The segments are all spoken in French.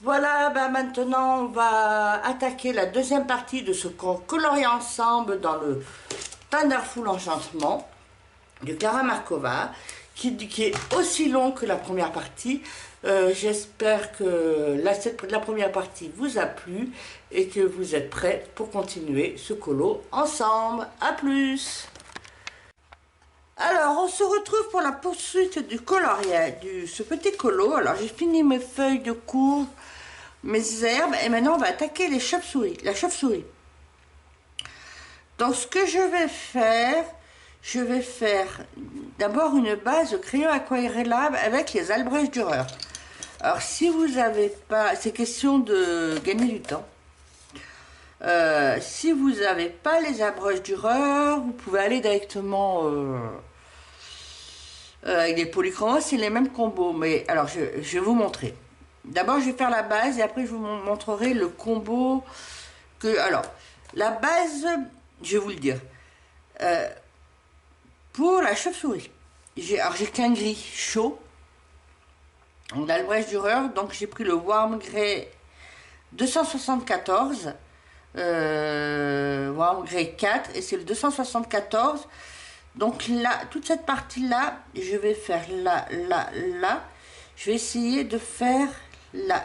Voilà, ben maintenant on va attaquer la deuxième partie de ce qu'on colorie ensemble dans le Thunderful Enchantement de Klara Markova, qui est aussi long que la première partie. J'espère que la première partie vous a plu et que vous êtes prêts pour continuer ce colo ensemble. À plus! Alors, on se retrouve pour la poursuite du coloriage, ce petit colo. Alors, j'ai fini mes feuilles de courge, mes herbes, et maintenant on va attaquer les chauves-souris, la chauve-souris. Donc, ce que je vais faire d'abord une base de crayon aquarellable avec les Albrecht Dürer. Alors, si vous n'avez pas, c'est question de gagner du temps. Si vous n'avez pas les Albrecht Dürer, vous pouvez aller directement avec des polychromos, c'est les mêmes combos. Mais alors, je vais vous montrer. D'abord, je vais faire la base et après, je vous montrerai le combo que. Alors, la base, je vais vous le dire. Pour la chauve-souris, j'ai qu'un gris chaud, d'Albrecht Dürer, donc j'ai pris le Warm Grey 274, Warm Grey 4, et c'est le 274. Donc là, toute cette partie-là, je vais faire là. Je vais essayer de faire là.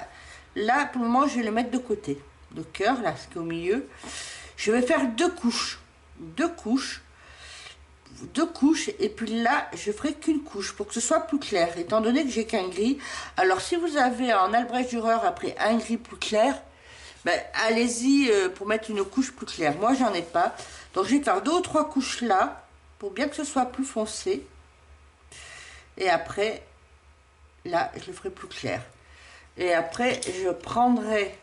Là, pour le moment, je vais le mettre de côté. Le cœur, là, ce qui est au milieu. Je vais faire deux couches, et puis là je ferai qu'une couche pour que ce soit plus clair, étant donné que j'ai qu'un gris. Alors si vous avez un Albrecht Dürer après un gris plus clair, ben, allez-y pour mettre une couche plus claire. Moi j'en ai pas, donc je vais faire 2 ou 3 couches là pour bien que ce soit plus foncé, et après là je le ferai plus clair, et après je prendrai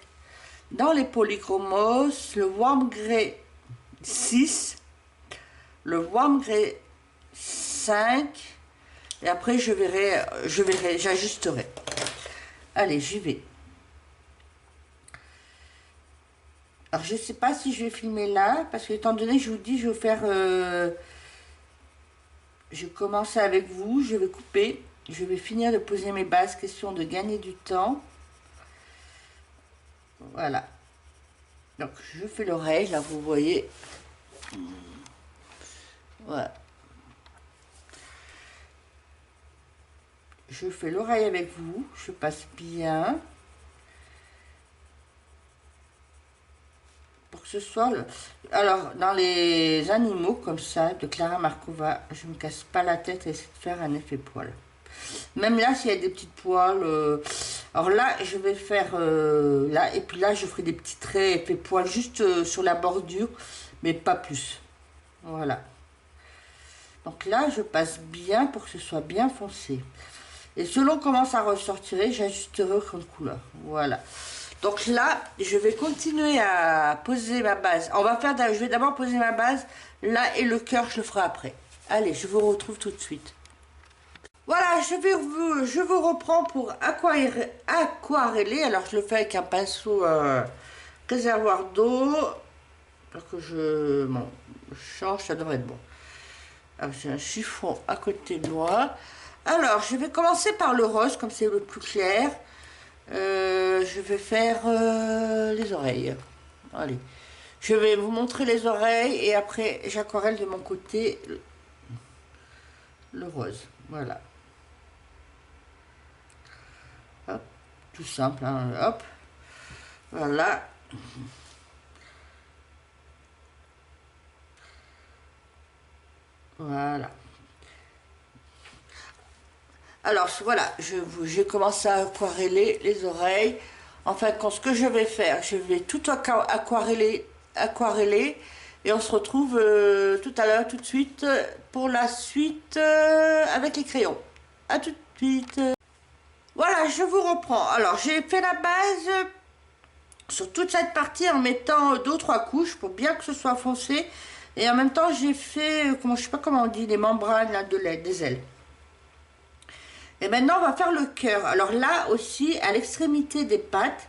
dans les polychromos le Warm Grey 6, le Warm Grey 5, et après je verrai, j'ajusterai. Allez, j'y vais. Alors je sais pas si je vais filmer là, parce que étant donné que je vous dis, je vais faire, je vais commencer avec vous, je vais couper, je vais finir de poser mes bases, question de gagner du temps. Voilà. Donc je fais l'oreille, là vous voyez. Voilà. Je fais l'oreille avec vous, je passe bien. Pour que ce soit le... Alors, dans les animaux comme ça, de Klara Markova, je ne me casse pas la tête à essayer de faire un effet poil. Même là, s'il y a des petites poils... Alors là, je vais faire là, et puis là, je ferai des petits traits effet poil juste sur la bordure, mais pas plus. Voilà. Donc là, je passe bien pour que ce soit bien foncé. Et selon comment ça ressortirait, j'ajusterai comme couleur. Voilà. Donc là, je vais continuer à poser ma base. Je vais d'abord poser ma base. Là, et le cœur, je le ferai après. Allez, je vous retrouve tout de suite. Voilà, je vous reprends pour aquareller. Alors, je le fais avec un pinceau réservoir d'eau. Alors que je change, ça devrait être bon. Alors, j'ai un chiffon à côté de moi. Alors, je vais commencer par le rose, comme c'est le plus clair. Je vais faire les oreilles. Allez, je vais vous montrer les oreilles et après j'aquarelle de mon côté le rose. Voilà. Hop, tout simple, hein, hop. Voilà. Voilà. Alors voilà, j'ai commencé à aquareller les oreilles. Enfin, ce que je vais faire, je vais tout aquareller, et on se retrouve tout à l'heure, tout de suite, pour la suite avec les crayons. À tout de suite. voilà, je vous reprends. Alors, j'ai fait la base sur toute cette partie en mettant 2 ou 3 couches pour bien que ce soit foncé. Et en même temps, j'ai fait, comment, je sais pas comment on dit, les membranes là, des ailes. Et maintenant, on va faire le cœur. Alors là aussi, à l'extrémité des pattes,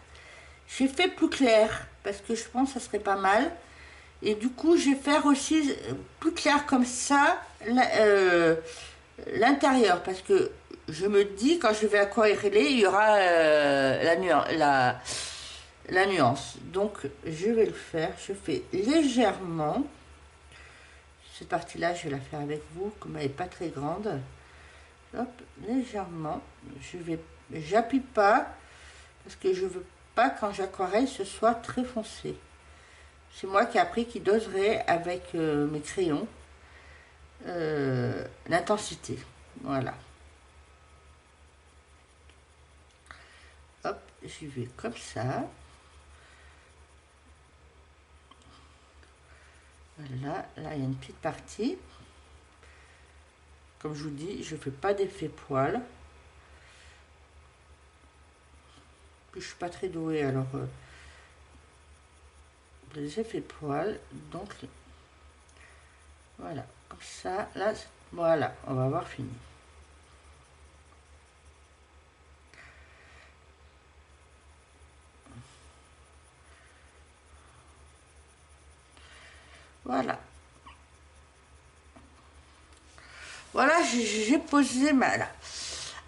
j'ai fait plus clair parce que je pense que ça serait pas mal. Et du coup, je vais faire aussi plus clair comme ça l'intérieur parce que je me dis quand je vais aquareller, il y aura la nuance. Donc, je vais le faire. Je fais légèrement. Cette partie-là, je vais la faire avec vous, comme elle n'est pas très grande. Hop, légèrement. J'appuie pas parce que je veux pas quand j'aquarelle ce soit très foncé. C'est moi qui ai appris qui doserait avec mes crayons l'intensité. Voilà. Hop, j'y vais comme ça. Voilà, là il y a une petite partie. Comme je vous dis, je fais pas d'effet poil. Puis je suis pas très douée alors les effets poils. Donc voilà, comme ça, là, voilà, on va avoir fini. Voilà. Voilà, j'ai posé ma là.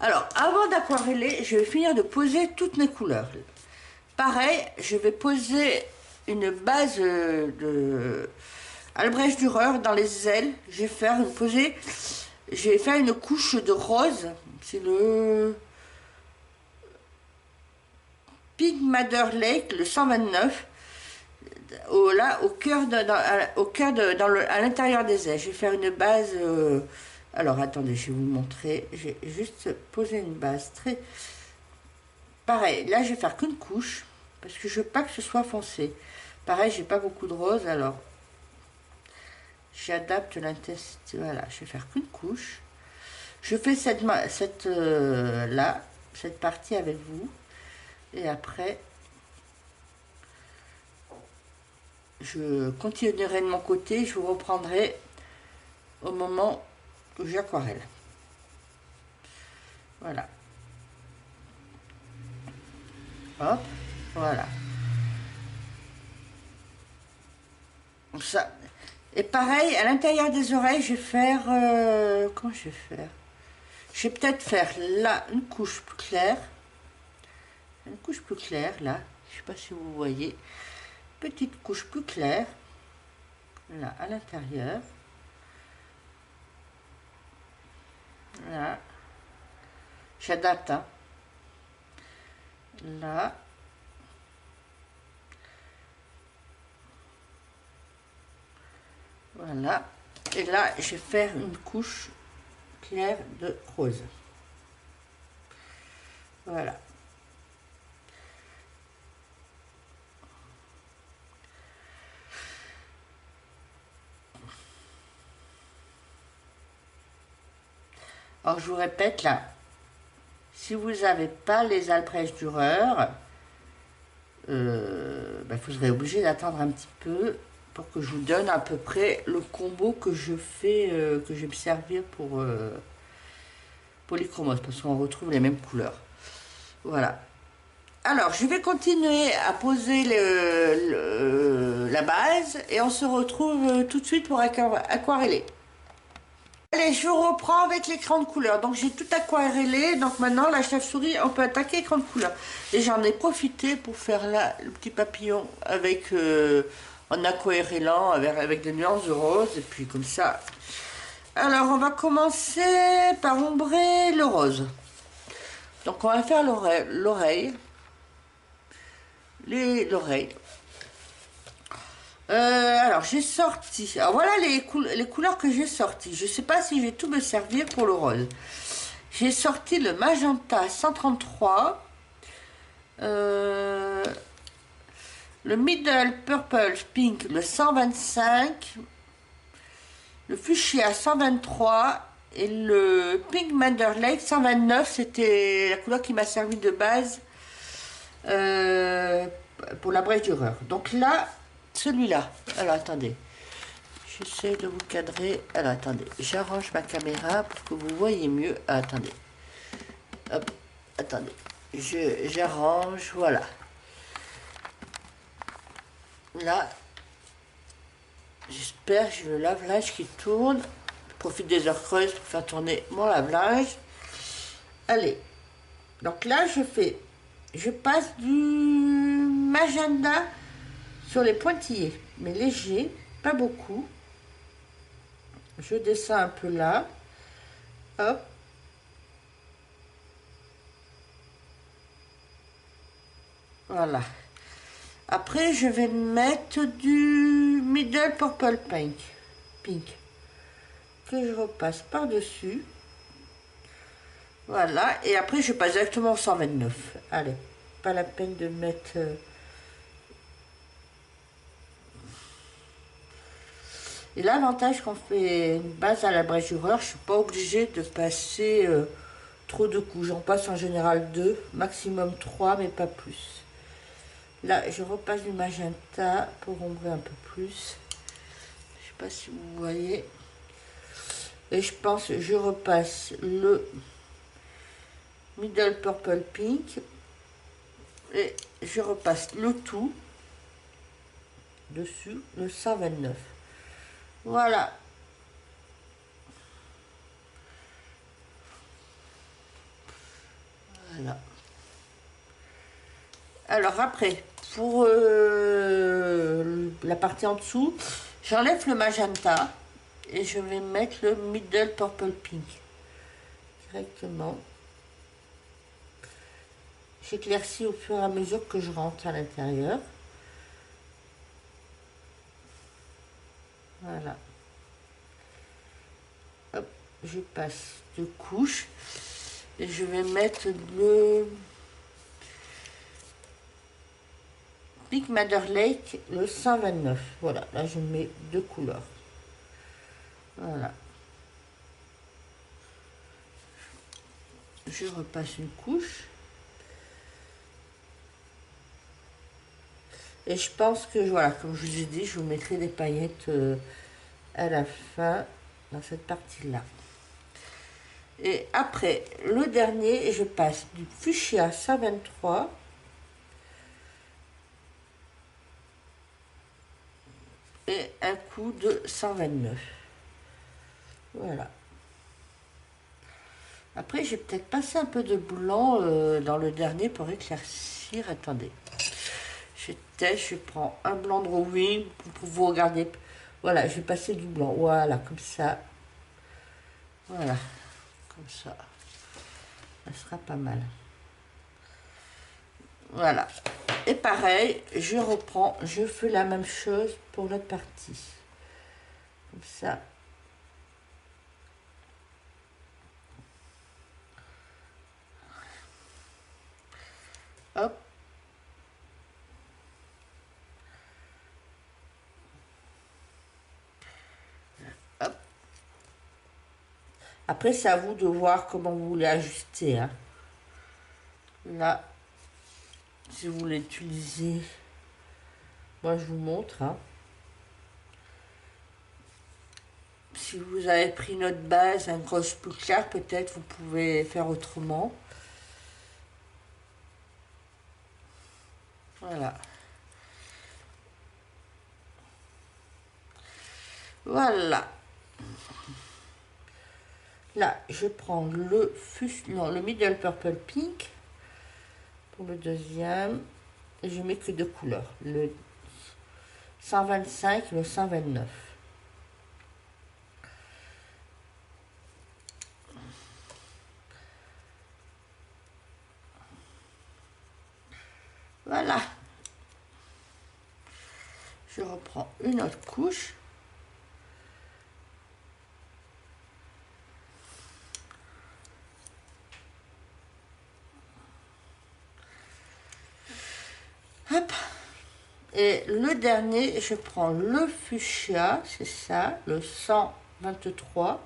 Alors, avant d'aquareller, je vais finir de poser toutes mes couleurs. Pareil, je vais poser une base de Albrecht Dürer dans les ailes. Je vais faire une couche de rose. C'est le Pink Madder Lake, le 129. Là, à l'intérieur des ailes. Je vais faire une base. Alors, attendez, je vais vous montrer. J'ai juste posé une base très. Pareil, là, je vais faire qu'une couche parce que je veux pas que ce soit foncé. Pareil, j'ai pas beaucoup de rose, alors j'adapte l'intensité. Voilà, je vais faire qu'une couche. Je fais cette partie avec vous et après je continuerai de mon côté. Je vous reprendrai au moment où j'aquarelle. Voilà. Hop, voilà. Comme ça. Et pareil, à l'intérieur des oreilles, je vais faire... comment je vais faire? Je vais peut-être faire là une couche plus claire. Une couche plus claire, là. Je ne sais pas si vous voyez. Petite couche plus claire. Là, à l'intérieur. Là. J'adapte, hein. Là. Voilà. Et là, je vais faire une couche claire de rose. Voilà. Alors, je vous répète là, si vous n'avez pas les Albrecht Dürer, vous serez obligé d'attendre un petit peu pour que je vous donne à peu près le combo que je fais, que je vais me servir pour Polychromos, parce qu'on retrouve les mêmes couleurs. Voilà. Alors, je vais continuer à poser la base et on se retrouve tout de suite pour aquareller. Allez, je reprends avec l'écran de couleur. Donc, j'ai tout aquarellé. Donc, maintenant, la chauve-souris, on peut attaquer l'écran de couleur. Et j'en ai profité pour faire là le petit papillon avec en aquarellant avec des nuances de rose. Et puis, comme ça. Alors, on va commencer par ombrer le rose. Donc, on va faire l'oreille. L'oreille. Alors j'ai sorti, alors voilà les couleurs que j'ai sorties. Je sais pas si je vais tout me servir pour le rose. J'ai sorti le magenta 133, le middle purple pink le 125, le fuchsia 123 Et le Pink Madder Lake 129, c'était la couleur qui m'a servi de base euh, pour la brèche d'horreur. Donc là, celui-là. Alors attendez, j'essaie de vous cadrer. Alors attendez, j'arrange ma caméra pour que vous voyez mieux. Ah, attendez, hop, attendez, j'arrange, voilà. Là, j'espère, j'ai le lave-linge qui tourne. Je profite des heures creuses pour faire tourner mon lave-linge. Allez, donc là, je passe du magenta sur les pointillés, mais léger, pas beaucoup. Je descends un peu là. Hop. Voilà. Après, je vais mettre du Middle Purple Pink, que je repasse par-dessus. Voilà. Et après, je passe directement au 129. Allez, pas la peine de mettre... Et l'avantage quand on fait une base à la brèche d'horreur, je ne suis pas obligée de passer trop de coups. J'en passe en général 2, maximum 3, mais pas plus. Là, je repasse du magenta pour ombrer un peu plus. Je sais pas si vous voyez. Et je pense que je repasse le Middle Purple Pink. Et je repasse le tout dessus, le 129. Voilà. Voilà. Alors après, pour la partie en dessous, j'enlève le magenta et je vais mettre le Middle Purple Pink directement. J'éclaircis au fur et à mesure que je rentre à l'intérieur. Voilà. Hop, je passe deux couches et je vais mettre le Pink Madder Lake, le 129. Voilà, là je mets deux couleurs. Voilà. Je repasse une couche. Et je pense que, voilà, comme je vous ai dit, je vous mettrai des paillettes à la fin, dans cette partie-là. Et après, le dernier, je passe du fuchsia 123 et un coup de 129. Voilà. Après, j'ai peut-être passé un peu de blanc dans le dernier pour éclaircir. Attendez. Je prends un blanc de drawing pour vous regarder. Voilà, je vais passer du blanc. Voilà, comme ça. Voilà, comme ça. Ça sera pas mal. Voilà. Et pareil, je reprends, je fais la même chose pour l'autre partie. Comme ça. Hop. Hop. Après, c'est à vous de voir comment vous voulez ajuster. Hein. Là, si vous voulez utiliser, moi je vous montre. Hein. Si vous avez pris notre base, un grosse plus clair, peut-être vous pouvez faire autrement. Voilà. Voilà. Là, je prends le Middle Purple Pink pour le deuxième. Et je mets que deux couleurs. Le 125 et le 129. Voilà. Je reprends une autre couche. Hop. Et le dernier, je prends le fuchsia, c'est ça, le 123.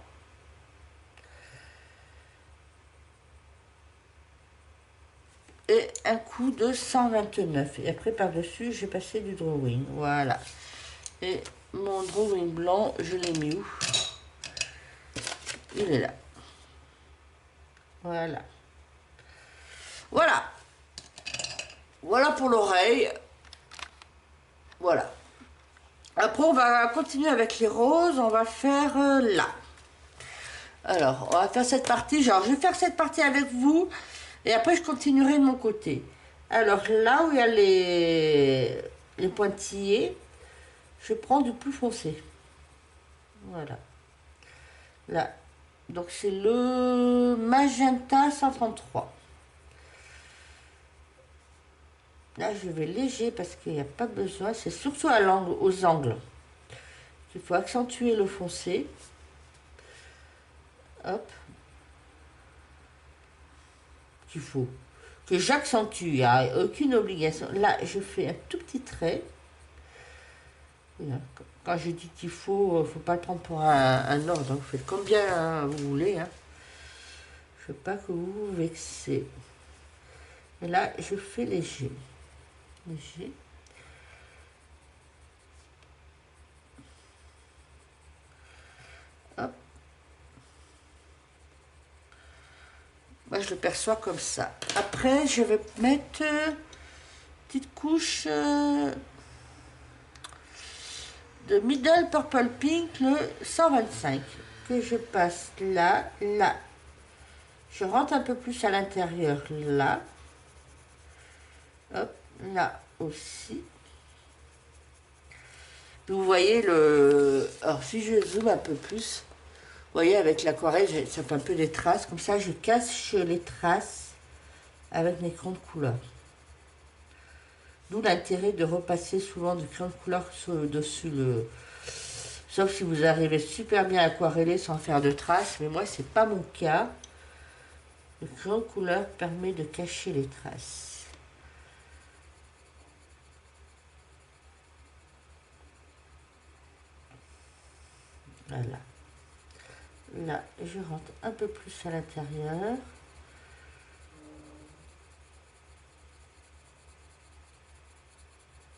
et un coup de 129. Et après, par-dessus, j'ai passé du drawing. Voilà. Et mon drawing blanc, je l'ai mis où? Il est là. Voilà. Voilà. Voilà pour l'oreille. Voilà. Après, on va continuer avec les roses. On va faire là. Alors, on va faire cette partie. Genre, je vais faire cette partie avec vous. Et après, je continuerai de mon côté. Alors, là où il y a les pointillés, je prends du plus foncé. Voilà. Là. Donc, c'est le magenta 133. Là, je vais léger parce qu'il n'y a pas besoin. C'est surtout à l'angle, aux angles qu'il faut accentuer le foncé. Hop. Qu'il faut. Que j'accentue. Il n'y a aucune obligation. Là, je fais un tout petit trait. Quand je dis qu'il faut pas le prendre pour un ordre. Vous faites combien vous voulez. Hein. Je ne veux pas que vous vous vexez. Et là, je fais léger. Léger. Hop. Moi, je le perçois comme ça. Après, je vais mettre une petite couche de Middle Purple Pink, le 125, que je passe là, là. Je rentre un peu plus à l'intérieur, là. Hop, là aussi. Vous voyez le... Alors, si je zoome un peu plus, vous voyez, avec l'aquarelle, ça fait un peu des traces. Comme ça, je cache les traces avec mes crayons de couleur. D'où l'intérêt de repasser souvent du crayon de couleur dessus le... Sauf si vous arrivez super bien à aquareller sans faire de traces. Mais moi, c'est pas mon cas. Le crayon de couleur permet de cacher les traces. Voilà. Là, je rentre un peu plus à l'intérieur.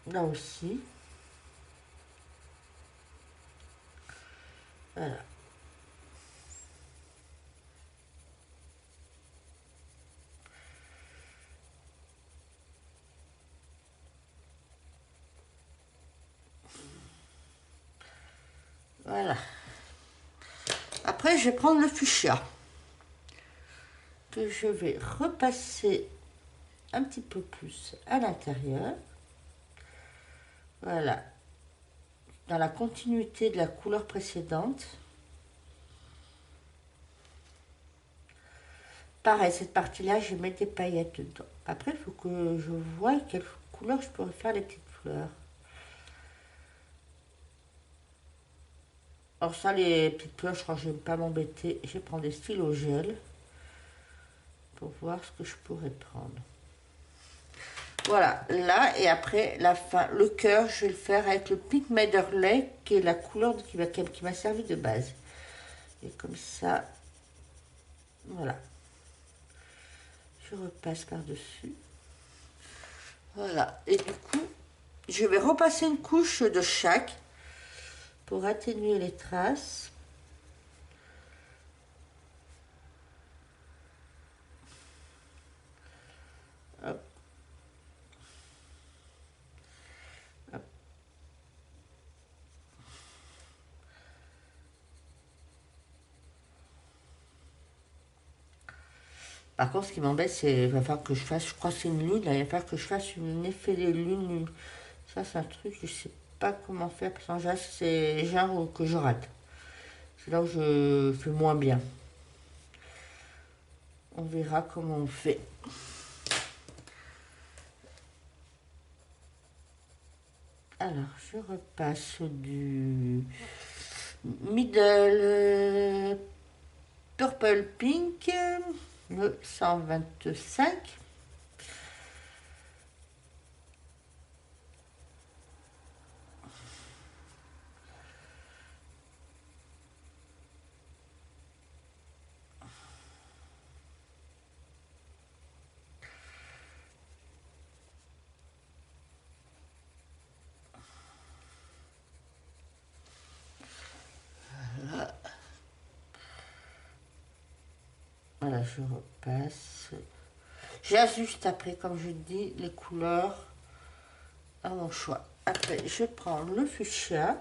Là aussi. Voilà. Voilà. Après, je vais prendre le fuchsia que je vais repasser un petit peu plus à l'intérieur. Voilà. Dans la continuité de la couleur précédente. Pareil, cette partie-là, je mets des paillettes dedans. Après, il faut que je voie quelle couleur je pourrais faire les petites fleurs. Alors ça, les petites fleurs, je crois que je ne vais pas m'embêter. Je vais prendre des stylos gel pour voir ce que je pourrais prendre. Voilà, là, et après, la fin, le cœur, je vais le faire avec le Pink Medley, qui est la couleur qui m'a servi de base. Et comme ça, voilà. Je repasse par-dessus. Voilà, et du coup, je vais repasser une couche de chaque pour atténuer les traces. Hop. Hop. Par contre, ce qui m'embête, c'est qu'il va falloir que je fasse, je crois que c'est une lune, là, il va falloir que je fasse un effet des lunes. Ça, c'est un truc que je sais pas comment faire, parce qu'en général, c'est genre que je rate. C'est là où je fais moins bien. On verra comment on fait. Alors, je repasse du Middle Purple Pink, le 125. Voilà, je repasse. J'ajuste après, comme je dis, les couleurs à mon choix. Après, je prends le fuchsia.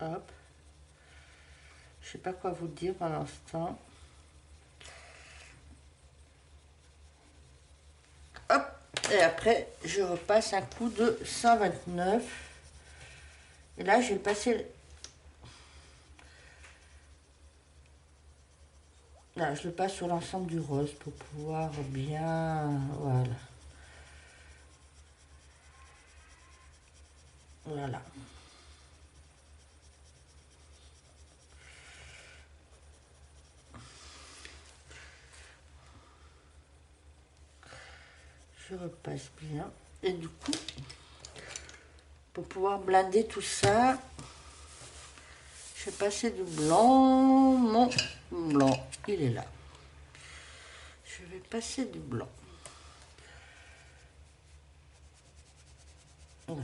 Hop. Je sais pas quoi vous dire pour l'instant. Hop. Et après, je repasse un coup de 129. Et là, je vais le passer. Là, je le passe sur l'ensemble du rose pour pouvoir bien... Voilà. Voilà. Je repasse bien. Et du coup, pour pouvoir blinder tout ça, je vais passer du blanc. Mon blanc, il est là. Je vais passer du blanc. Voilà.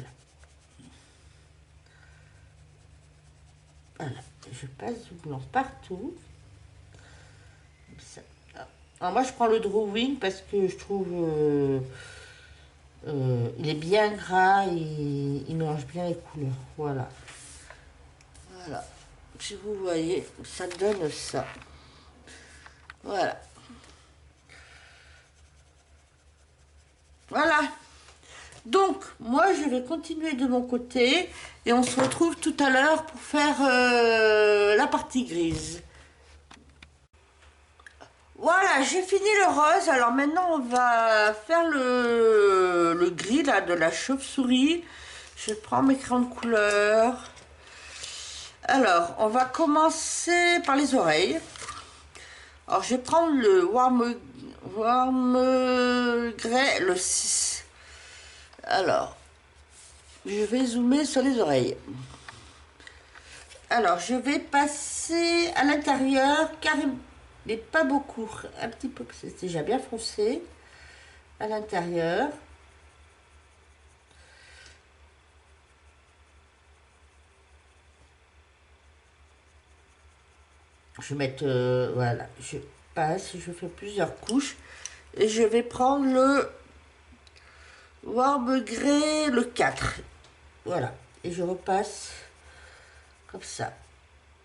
Voilà. Je passe du blanc partout. Comme ça. Alors moi, je prends le drawing parce que je trouve... il est bien gras et il mélange bien les couleurs. Voilà. Voilà. Si vous voyez, ça donne ça. Voilà. Voilà. Donc, moi, je vais continuer de mon côté et on se retrouve tout à l'heure pour faire la partie grise. Voilà, j'ai fini le rose. Alors maintenant, on va faire le gris là, de la chauve-souris. Je prends mes crayons de couleur. Alors, on va commencer par les oreilles. Alors, je vais prendre le warm grey, le 6. Alors, je vais zoomer sur les oreilles. Alors, je vais passer à l'intérieur, carrément, mais pas beaucoup, un petit peu, c'est déjà bien foncé, à l'intérieur. Je vais mettre, voilà, je passe, je fais plusieurs couches, et je vais prendre le warm grey, le 4. Voilà, et je repasse comme ça.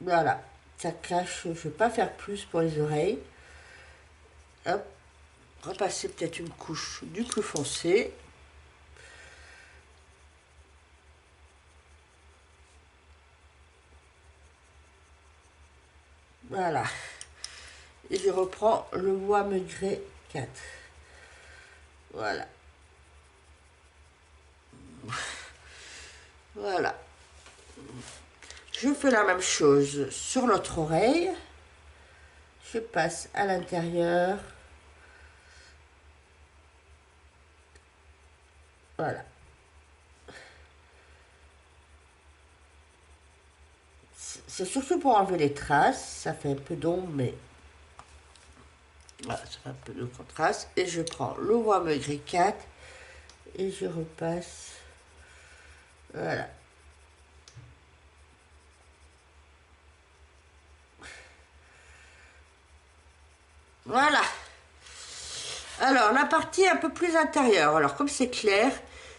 Voilà, ça cache, je ne vais pas faire plus pour les oreilles. Hop, repasser peut-être une couche du plus foncé. Voilà. Et je reprends le bois meugré 4. Voilà. Voilà. Je fais la même chose sur l'autre oreille. Je passe à l'intérieur. Voilà. C'est surtout pour enlever les traces. Ça fait un peu d'ombre, mais voilà, ça fait un peu de contraste. Et je prends le bois meugré 4 et je repasse. Voilà. Voilà. Alors, la partie un peu plus intérieure. Alors, comme c'est clair,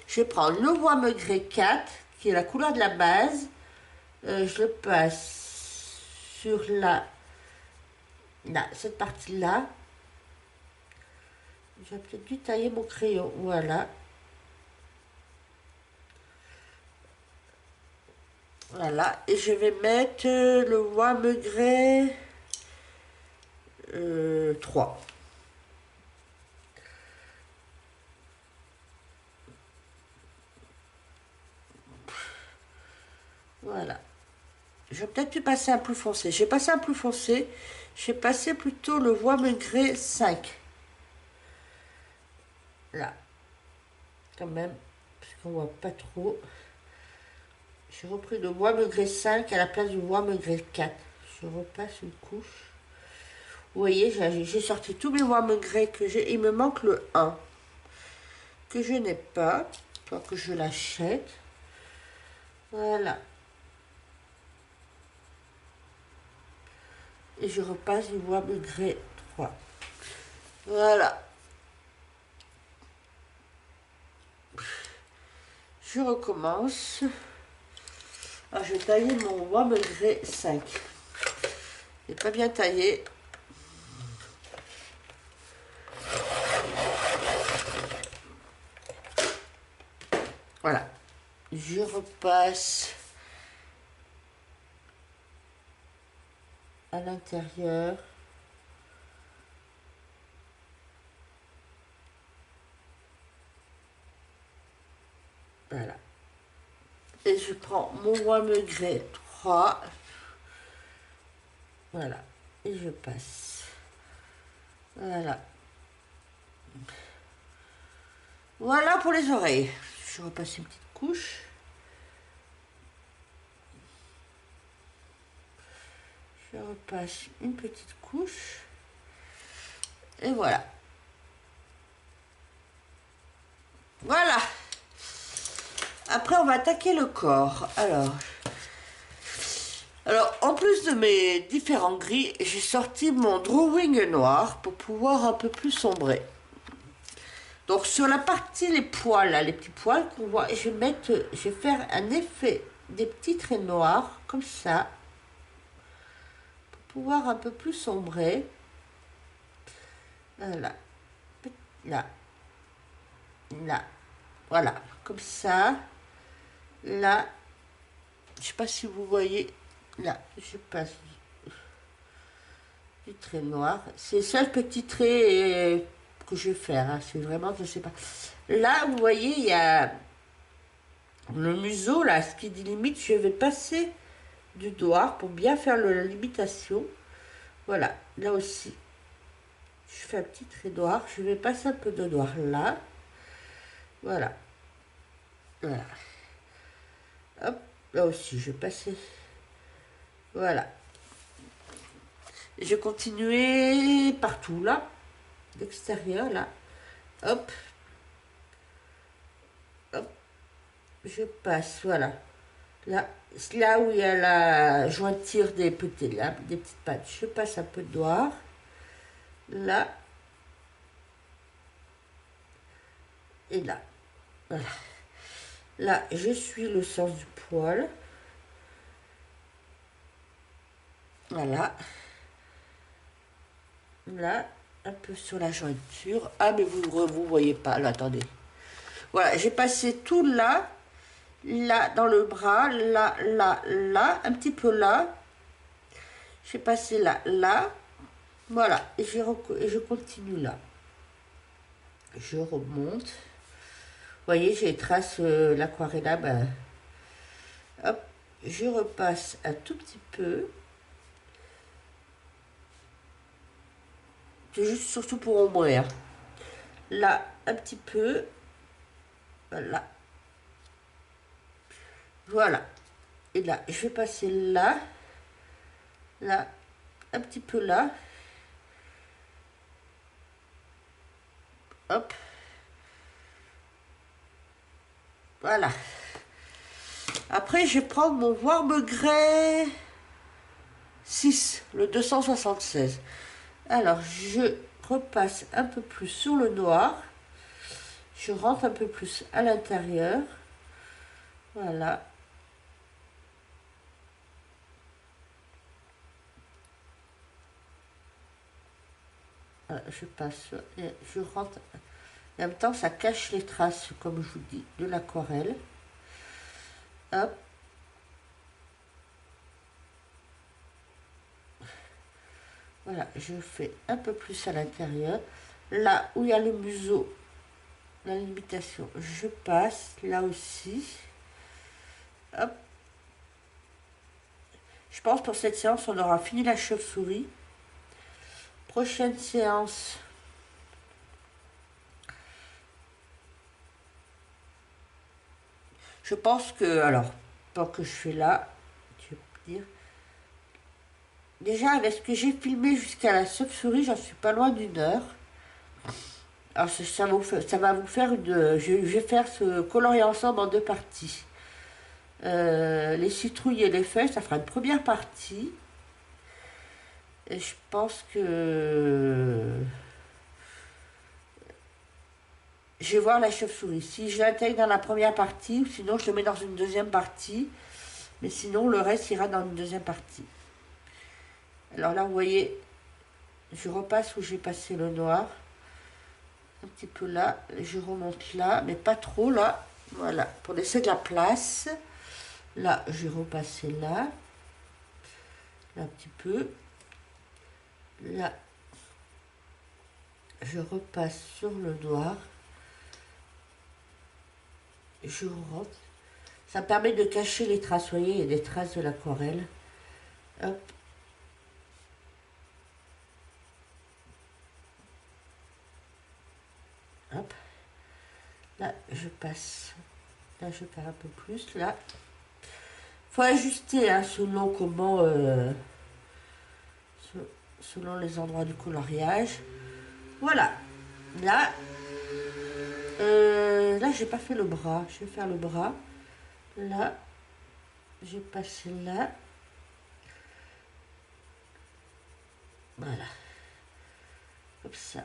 je vais prendre le bois meugré 4, qui est la couleur de la base. Je le passe sur cette partie-là. J'ai peut-être dû tailler mon crayon. Voilà. Voilà. Et je vais mettre le bois meugré 3. Voilà. Je vais peut-être passer un plus foncé. J'ai passé un plus foncé. J'ai passé plutôt le bois meugré 5. Là. Quand même. Parce qu'on voit pas trop. J'ai repris le bois Megré 5 à la place du bois Megré 4. Je repasse une couche. Vous voyez, j'ai sorti tous mes bois Megré que j'ai. Il me manque le 1 que je n'ai pas. Soit que je l'achète. Voilà. Et je repasse du bois Megré 3. Voilà. Je recommence. Alors, je vais tailler mon bois Megré 5. Il n'est pas bien taillé. Voilà. Je repasse à l'intérieur. Voilà. Et je prends mon bois Megré 3. Voilà. Et je passe. Voilà. Voilà pour les oreilles. Je repasse une petite couche. Je repasse une petite couche. Et voilà. Voilà. Après, on va attaquer le corps. Alors, en plus de mes différents gris, j'ai sorti mon drawing noir pour pouvoir un peu plus sombrer. Donc, sur la partie, les poils, là, les petits poils qu'on voit, je vais faire un effet des petits traits noirs, comme ça, pour pouvoir un peu plus sombrer. Voilà. Là. Là. Voilà. Comme ça. Là. Je ne sais pas si vous voyez. Là, je passe du trait noir. C'est le seul petit trait que je vais faire. Hein. C'est vraiment, je sais pas. Là, vous voyez, il y a le museau, là, ce qui délimite. Je vais passer du doigt pour bien faire la limitation. Voilà, là aussi. Je fais un petit trait noir. Je vais passer un peu de noir là. Voilà. Voilà. Hop, là aussi, je vais passer. Voilà. Et je vais continuer partout, là. L'extérieur, là. Hop. Hop. Je passe, voilà. Là où il y a la jointure des petites, là, des petites pattes. Je passe un peu de noir. Là. Et là. Voilà. Là, je suis le sens du poil. Voilà. Là, un peu sur la jointure. Ah, mais vous voyez pas, là, attendez. Voilà, j'ai passé tout là, là, dans le bras, là, là, là, un petit peu là. J'ai passé là, là. Voilà, et je continue là. Je remonte. Vous voyez, j'ai trace l'aquarelle là. Ben, hop, je repasse un tout petit peu. C'est juste surtout pour ombrer. Hein. Là, un petit peu. Voilà. Voilà. Et là, je vais passer là. Là, un petit peu là. Hop. Voilà. Après, je vais prendre mon Warme Grey 6, le 276. Alors, je repasse un peu plus sur le noir. Je rentre un peu plus à l'intérieur. Voilà. Voilà, je passe et je rentre. Et en même temps, ça cache les traces, comme je vous dis, de l'aquarelle. Hop. Voilà, je fais un peu plus à l'intérieur. Là où il y a le museau, la limitation, je passe. Là aussi. Hop. Je pense pour cette séance, on aura fini la chauve-souris. Prochaine séance. Je pense que, alors, Bon, que je fais là, tu veux dire. Déjà, avec ce que j'ai filmé jusqu'à la chauve-souris, j'en suis pas loin d'une heure. Alors, ça va vous faire une. Je vais faire ce colorier ensemble en deux parties. Les citrouilles et les feuilles, ça fera une première partie. Et je pense que je vais voir la chauve-souris. Si je l'intègre dans la première partie, ou sinon je le mets dans une deuxième partie. Mais sinon, le reste ira dans une deuxième partie. Alors là, vous voyez, je repasse où j'ai passé le noir. Un petit peu là. Je remonte là, mais pas trop là. Voilà, pour laisser de la place. Là, je vais repasser là. Là, un petit peu. Là, je repasse sur le noir. Je rentre. Ça me permet de cacher les traces, vous voyez, il y a des traces de l'aquarelle. Hop. Hop. Là, je passe. Là, je perds un peu plus. Là, faut ajuster hein, selon comment, selon les endroits du coloriage. Voilà. Là, là, j'ai pas fait le bras. Je vais faire le bras. Là, j'ai passé là. Voilà. Comme ça.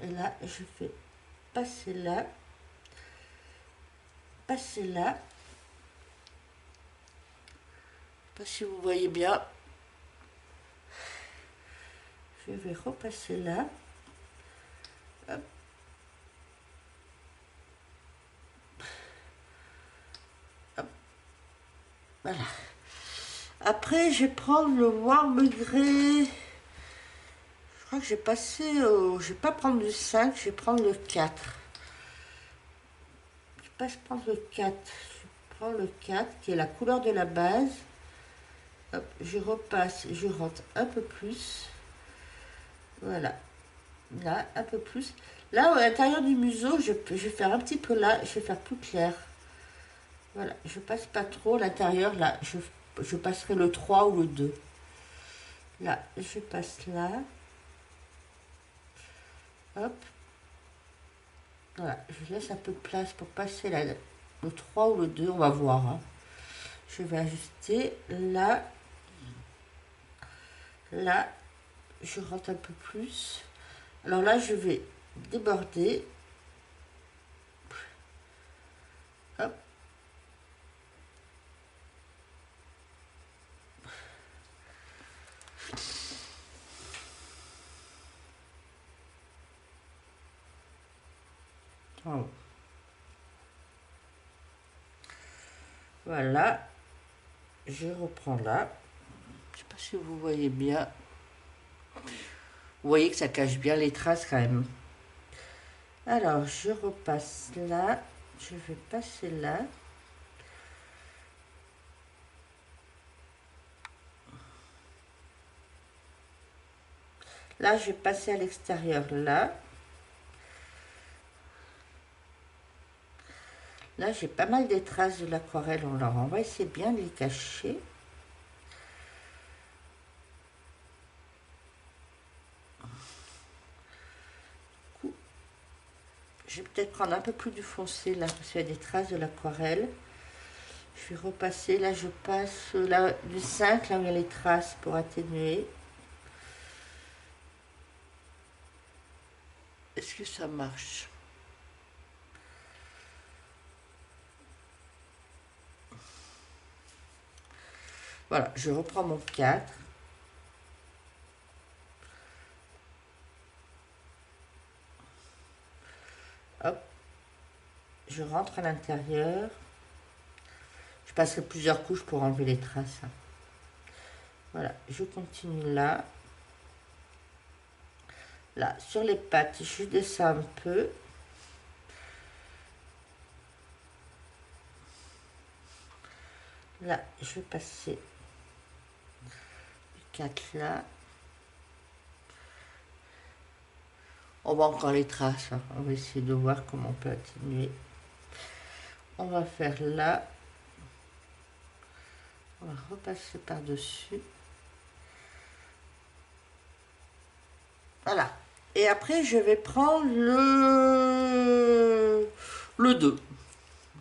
Et là, je fais passer là. Passer là. Je sais pas si vous voyez bien. Je vais repasser là. Hop. Hop. Voilà. Après, je vais prendre le warm grey. Je crois que j'ai passé au... Je vais pas prendre le 5, je vais prendre le 4. Je vais pas prendre le 4. Je prends le 4, qui est la couleur de la base. Hop, je repasse, je rentre un peu plus. Voilà. Là, un peu plus. Là, à l'intérieur du museau, je vais faire un petit peu là, je vais faire plus clair. Voilà, je passe pas trop à l'intérieur, là, je passerai le 3 ou le 2. Là, je passe là. Hop. Voilà, je laisse un peu de place pour passer là, le 3 ou le 2, on va voir. Hein. Je vais ajuster là. Là, je rentre un peu plus. Alors là, je vais déborder. Hop. Oh. Voilà. Je reprends là. Je sais pas si vous voyez bien. Vous voyez que ça cache bien les traces quand même. Alors, je repasse là. Je vais passer là. Là, je vais passer à l'extérieur là. Là, j'ai pas mal des traces de l'aquarelle. Alors, on va essayer bien de les cacher. Je vais peut-être prendre un peu plus du foncé là, parce qu'il y a des traces de l'aquarelle. Je vais repasser, là je passe là, du 5, là où il y a les traces pour atténuer. Est-ce que ça marche? Voilà, je reprends mon 4. Hop. Je rentre à l'intérieur. Je passerai plusieurs couches pour enlever les traces. Voilà, je continue là. Là, sur les pattes, je descends un peu. Là, je vais passer le 4 là. On voit encore les traces. Hein. On va essayer de voir comment on peut atténuer. on va faire là. On va repasser par-dessus. Voilà. Et après, je vais prendre le 2.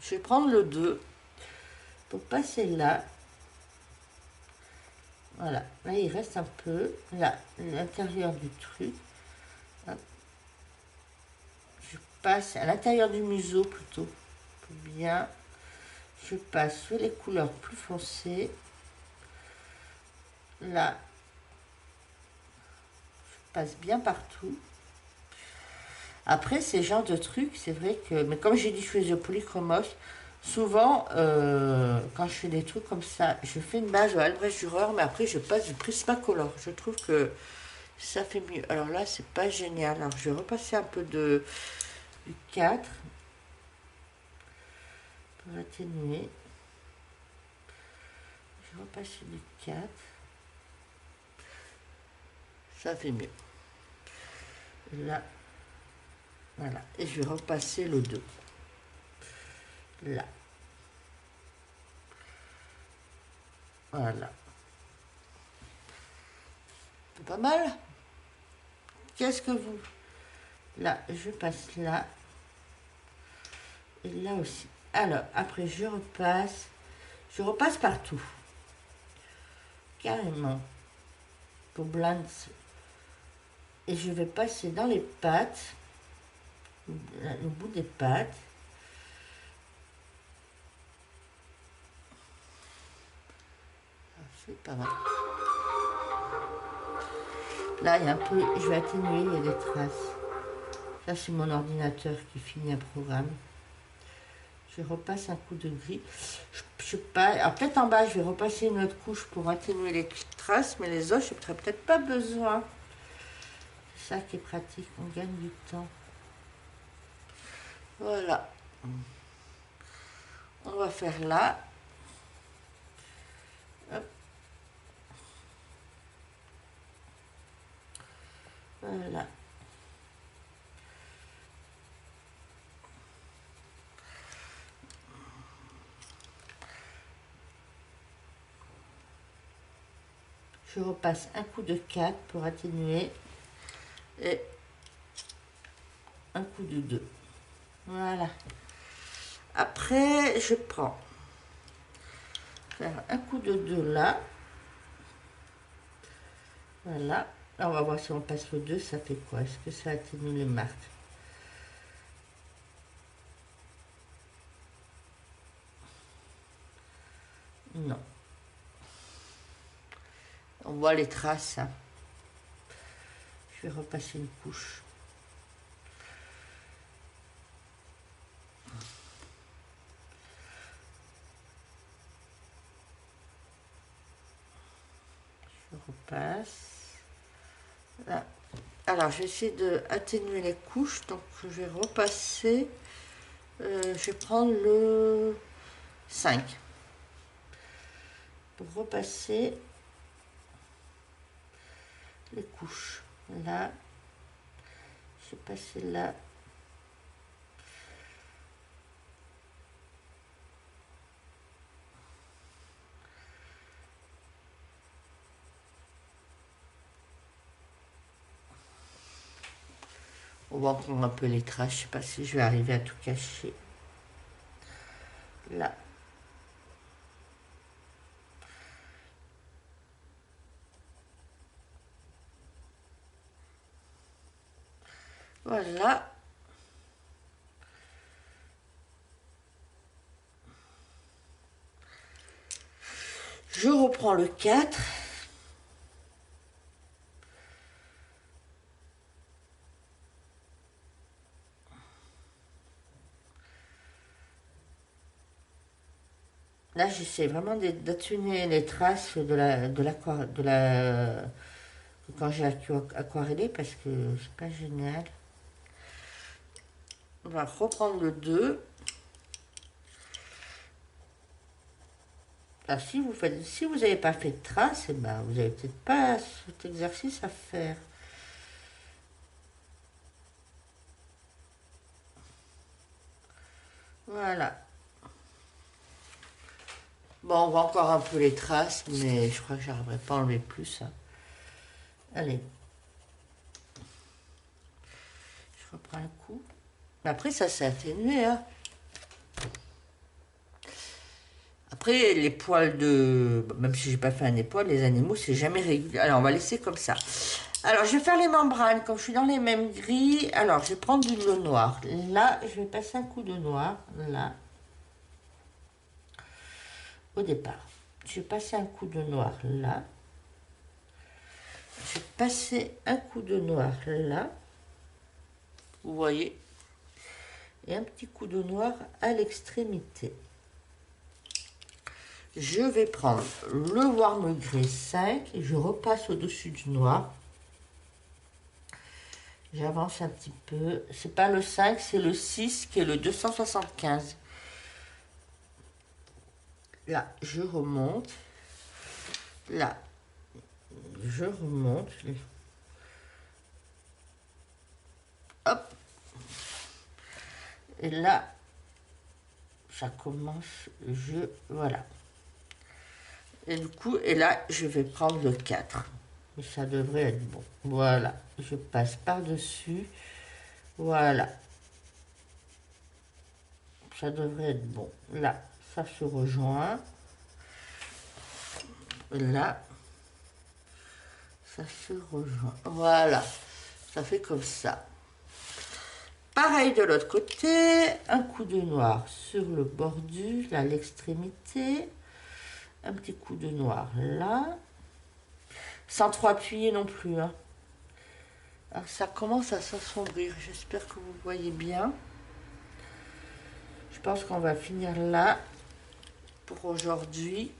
Je vais prendre le 2 pour passer là. Voilà. Là, il reste un peu. Là, l'intérieur du truc. Hop. Je passe à l'intérieur du museau plutôt. Bien. Je passe sur les couleurs plus foncées. Là. Je passe bien partout. Après, ces genres de trucs, c'est vrai que... Mais comme j'ai dit, je faisais polychromos. Souvent, quand je fais des trucs comme ça, je fais une base au Albrecht Dürer, mais après, je passe du Prismacolor. Je trouve que ça fait mieux. Alors là, c'est pas génial. Alors, je vais repasser un peu du 4 pour atténuer. Je repasse du 4. Ça fait mieux. Là. Voilà. Et je vais repasser le 2. Là. Voilà. C'est pas mal. Qu'est-ce que vous... Là, je passe là. Et là aussi. Alors, après, je repasse. Je repasse partout. Carrément. Pour blend. Et je vais passer dans les pattes. Le bout des pattes. C'est pas mal. Là, il y a un peu... Je vais atténuer, il y a des traces. Ça, c'est mon ordinateur qui finit un programme. Je repasse un coup de gris. Je passe. Alors, peut-être en bas, je vais repasser une autre couche pour atténuer les traces, mais les autres, je n'aurais peut-être pas besoin. C'est ça qui est pratique, on gagne du temps. Voilà. On va faire là. Hop. Voilà. Je repasse un coup de 4 pour atténuer et un coup de 2. Voilà. Après, je prends faire un coup de 2 là. Voilà. Là, on va voir si on passe le 2, ça fait quoi? Est-ce que ça atténue les marques? Non. On voit les traces. Hein. Je vais repasser une couche. Je repasse. Là. Alors, je vais essayer d'atténuer les couches. Donc, je vais repasser. Je vais prendre le 5. Pour repasser les couches. Là. Je vais passer là. On va prendre un peu les traces. Je ne sais pas si je vais arriver à tout cacher. Là. Voilà. Je reprends le 4. Là, j'essaie vraiment d'atténuer les traces quand j'ai aquarellé parce que c'est pas génial. On va reprendre le 2. Alors, si vous n'avez pas fait de traces, eh ben, vous n'avez peut-être pas cet exercice à faire. Voilà. Bon, on voit encore un peu les traces, mais je crois que j'arriverai pas à enlever plus, hein. Allez. Je reprends un coup. Mais après, ça s'est atténué, hein. Après, les poils de... Même si j'ai pas fait un épaule, les animaux, c'est jamais régulier. Alors, on va laisser comme ça. Alors, je vais faire les membranes. Comme je suis dans les mêmes gris, alors, je vais prendre du bleu noir. Là, je vais passer un coup de noir. Là. Au départ. Je vais passer un coup de noir là. Je vais passer un coup de noir là. Vous voyez. Et un petit coup de noir à l'extrémité. Je vais prendre le Warm Grey 5 et je repasse au-dessus du noir. J'avance un petit peu. C'est pas le 5, c'est le 6 qui est le 275. Là, je remonte. Là, je remonte. Hop. Et là, ça commence. Voilà. Et du coup, et là, je vais prendre le 4. Et ça devrait être bon. Voilà. Je passe par-dessus. Voilà. Ça devrait être bon. Là, ça se rejoint. Là, ça se rejoint. Voilà. Ça fait comme ça. Pareil de l'autre côté. Un coup de noir sur le bordure, à l'extrémité. Un petit coup de noir là. Sans trop appuyer non plus, hein. Alors, ça commence à s'assombrir. J'espère que vous voyez bien. Je pense qu'on va finir là pour aujourd'hui.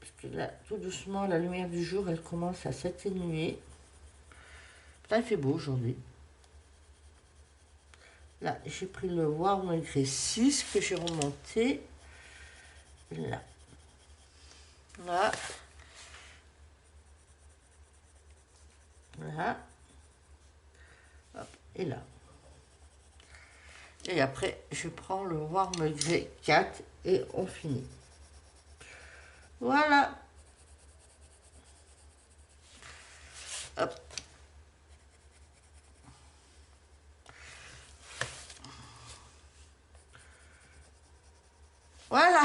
Parce que là, tout doucement, la lumière du jour, elle commence à s'atténuer. Là, il fait beau aujourd'hui. Là, j'ai pris le Warm Grey 6 que j'ai remonté. Là. Là. Là. Hop, et là. Et après, je prends le Warm Grey 4 et on finit. Voilà. Hop. Voilà.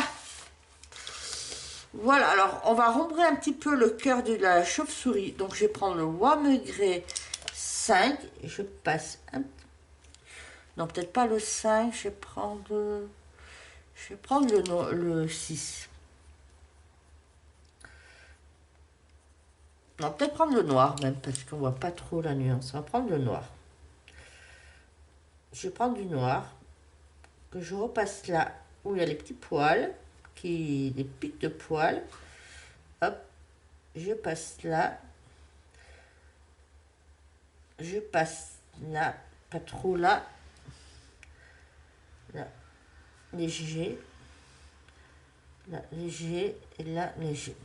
Voilà, alors on va rombrer un petit peu le cœur de la chauve-souris. Donc je vais prendre le Warm Grey 5 et je passe un petit... Non, peut-être pas le 5, je vais prendre le 6. Non, peut-être prendre le noir même, parce qu'on voit pas trop la nuance. On va prendre le noir. Je vais prendre du noir, que je repasse là, où il y a les petits poils, les pics de poils. Hop, je passe là. Je passe là, pas trop là. Là, léger. Là, léger. Et là, léger.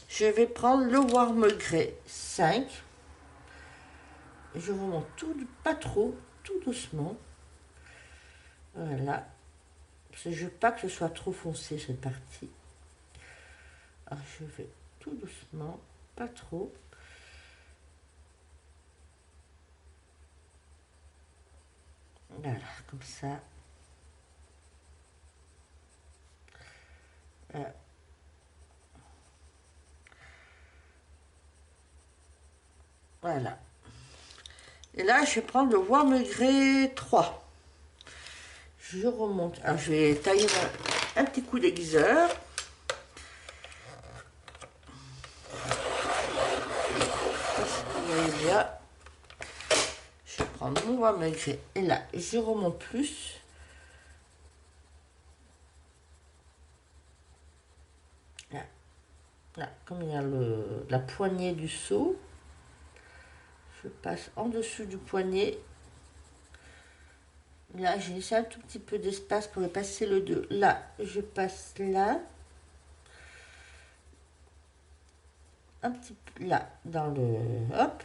Je vais prendre le Warm Grey 5. Je remonte tout, pas trop, tout doucement. Voilà. Parce que je veux pas que ce soit trop foncé cette partie. Alors je vais tout doucement, pas trop. Voilà, comme ça. Voilà. Et là, je vais prendre le Warm Grey 3. Je remonte. Alors, je vais tailler un petit coup d'aiguiseur. Vous voyez bien. Je vais prendre mon Warm Grey. Et là, je remonte plus. Là, là comme il y a la poignée du seau, je passe en dessous du poignet. Là, j'ai laissé un tout petit peu d'espace pour passer le 2. Là, je passe là. Un petit peu là, dans le... Hop.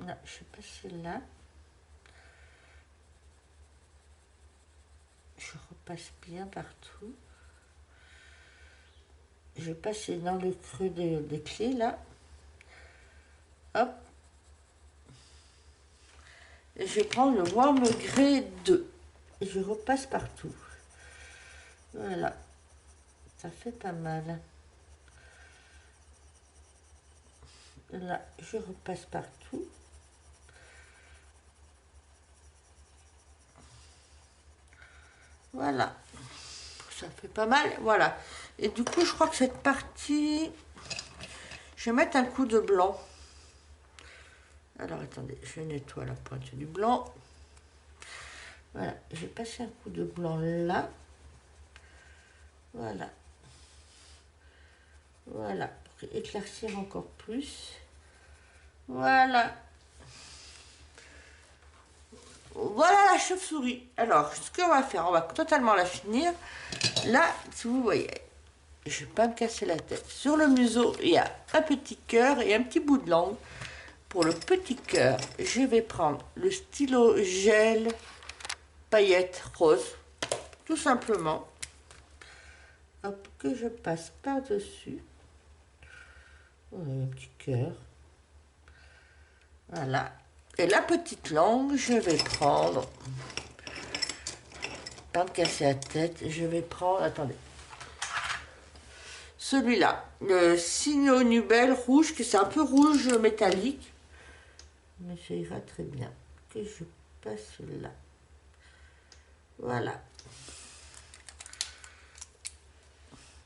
Non, je vais passer là. Je repasse bien partout. Je vais passer dans le creux des clés là. Hop. Et je vais prendre le Warm Grey 2. Et je repasse partout. Voilà. Ça fait pas mal. Là, je repasse partout. Voilà. Ça fait pas mal. Voilà. Et du coup, je crois que cette partie... Je vais mettre un coup de blanc. Alors, attendez. Je nettoie la pointe du blanc. Voilà. Je vais passer un coup de blanc là. Voilà. Voilà. Pour éclaircir encore plus. Voilà. Voilà la chauve-souris. Alors, ce qu'on va faire, on va totalement la finir. Là, si vous voyez, je ne vais pas me casser la tête. Sur le museau, il y a un petit cœur et un petit bout de langue. Pour le petit cœur, je vais prendre le stylo gel paillettes rose. Tout simplement. Hop, que je passe par-dessus. Voilà, un petit cœur. Voilà. Et la petite langue, je vais prendre... Pas me casser la tête, je vais prendre... Attendez. Celui-là, le Signo Nubel rouge, que c'est un peu rouge métallique. Mais ça ira très bien. Que je passe là. Voilà.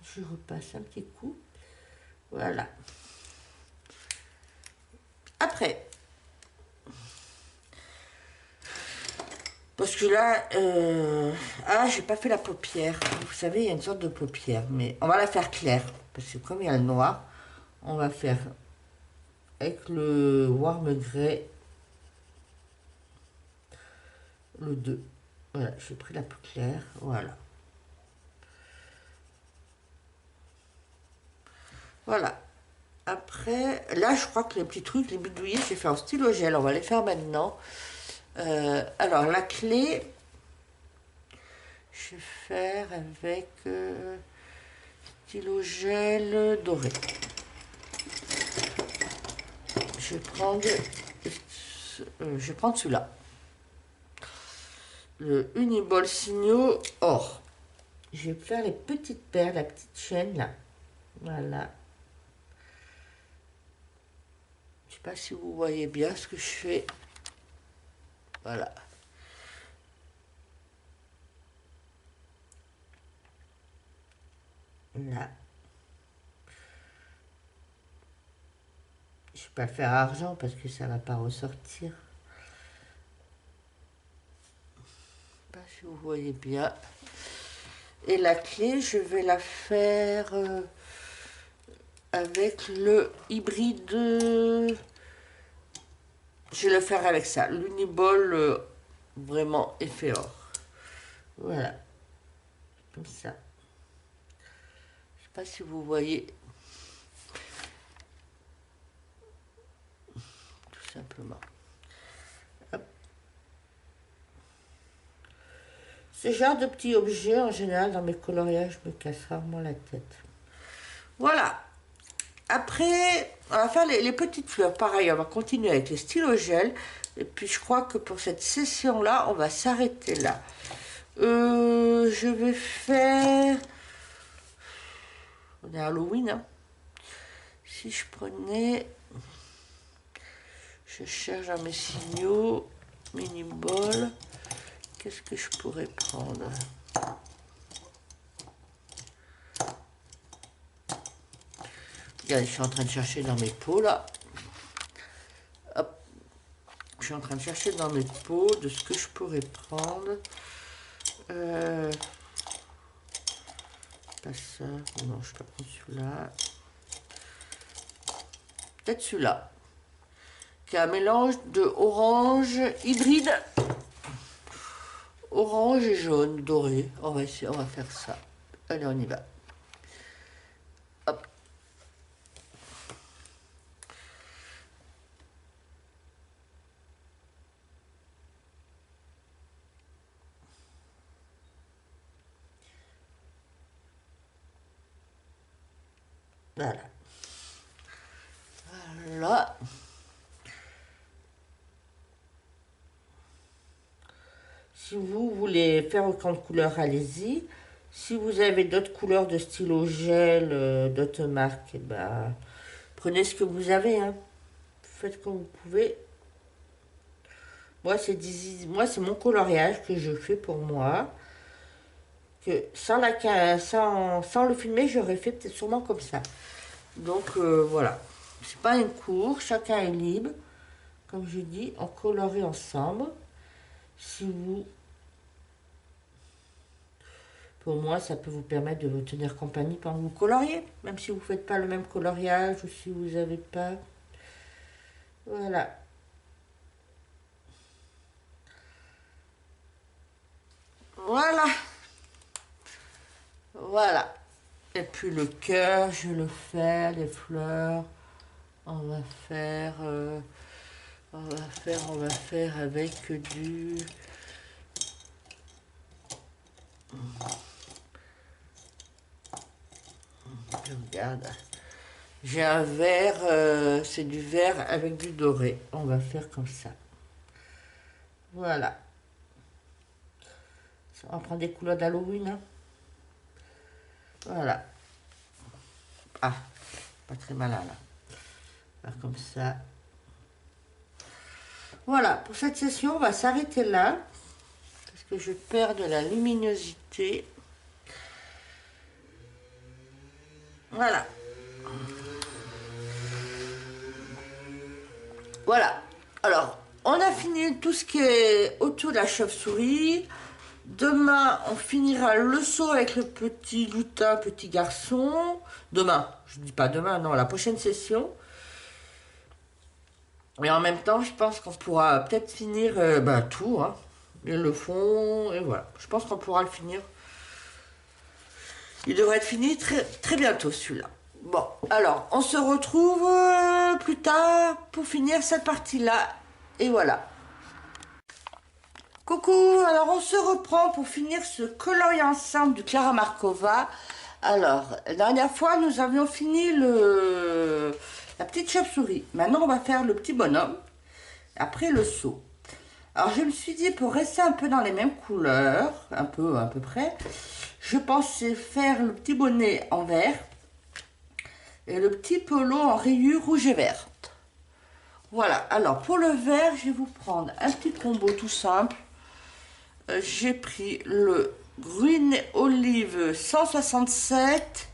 Je repasse un petit coup. Voilà. Après... Parce que là, j'ai pas fait la paupière. Vous savez, il y a une sorte de paupière, mais on va la faire claire. Parce que comme il y a le noir, on va faire avec le Warm Grey, le 2. Voilà, j'ai pris la peau claire, voilà. Voilà. Après, là, je crois que les petits trucs, les bidouillés, j'ai fait en stylo gel. On va les faire maintenant. Alors, la clé... Je vais faire avec stylo gel doré. Je vais prendre celui-là. Le Uniball Signo or. Je vais faire les petites perles, la petite chaîne là. Voilà. Je sais pas si vous voyez bien ce que je fais. Voilà. Là. Je ne vais pas le faire argent parce que ça ne va pas ressortir. Je ne sais pas si vous voyez bien. Et la clé, je vais la faire avec le hybride. Je vais le faire avec ça. L'Uniball vraiment effet or. Voilà. Comme ça. Je ne sais pas si vous voyez. Tout simplement. Hop. Ce genre de petits objets, en général, dans mes coloriages, je me casse rarement la tête. Voilà. Après, on va faire les petites fleurs. Pareil, on va continuer avec les stylos gel. Et puis, je crois que pour cette session-là, on va s'arrêter là. Je vais faire... On est à Halloween, hein. Si je prenais... Je cherche dans mes signaux. Mini ball. Qu'est-ce que je pourrais prendre? Regardez, je suis en train de chercher dans mes pots là. Hop. Je suis en train de chercher dans mes pots de ce que je pourrais prendre. Pas ça. Non, je ne vais pas prendre celui-là. Peut-être celui-là. Qui est un mélange de orange hybride. Orange et jaune doré. On va essayer, on va faire ça. Allez, on y va. Hop. Voilà. Voilà. Si vous voulez faire autant de couleurs, allez-y. Si vous avez d'autres couleurs de stylo gel, d'autres marques, eh ben, prenez ce que vous avez. Hein. Faites comme vous pouvez. Moi, c'est mon coloriage que je fais pour moi. Que sans le filmer, j'aurais fait peut-être sûrement comme ça. Donc voilà. C'est pas un cours, chacun est libre. Comme je dis, on colorie ensemble. Si vous Pour moi, ça peut vous permettre de vous tenir compagnie pendant que vous coloriez, même si vous ne faites pas le même coloriage ou si vous n'avez pas. Voilà. Voilà. Voilà. Et puis le cœur, je le fais, les fleurs. On va faire, on va faire avec du. Je regarde. J'ai un vert, c'est du vert avec du doré. On va faire comme ça. Voilà. On prend des couleurs d'Halloween. Hein. Voilà. Ah, pas très malin là. Faire comme ça. Voilà, pour cette session, on va s'arrêter là. Parce que je perds de la luminosité. Voilà. Voilà. Alors, on a fini tout ce qui est autour de la chauve-souris. Demain, on finira le saut avec le petit lutin, petit garçon. Demain, je dis pas demain, non, la prochaine session. Et en même temps, je pense qu'on pourra peut-être finir tout, hein, et le fond, et voilà. Je pense qu'on pourra le finir. Il devrait être fini très, très bientôt celui-là. Bon, alors, on se retrouve plus tard pour finir cette partie-là. Et voilà. Coucou, alors on se reprend pour finir ce coloris ensemble du Clara Markova. Alors, la dernière fois, nous avions fini la petite chauve-souris. Maintenant, on va faire le petit bonhomme, après le seau. Alors, je me suis dit, pour rester un peu dans les mêmes couleurs, un peu, à peu près, je pensais faire le petit bonnet en vert et le petit polo en rayures rouge et verte. Voilà, alors pour le vert, je vais vous prendre un petit combo tout simple. J'ai pris le Green Olive 167,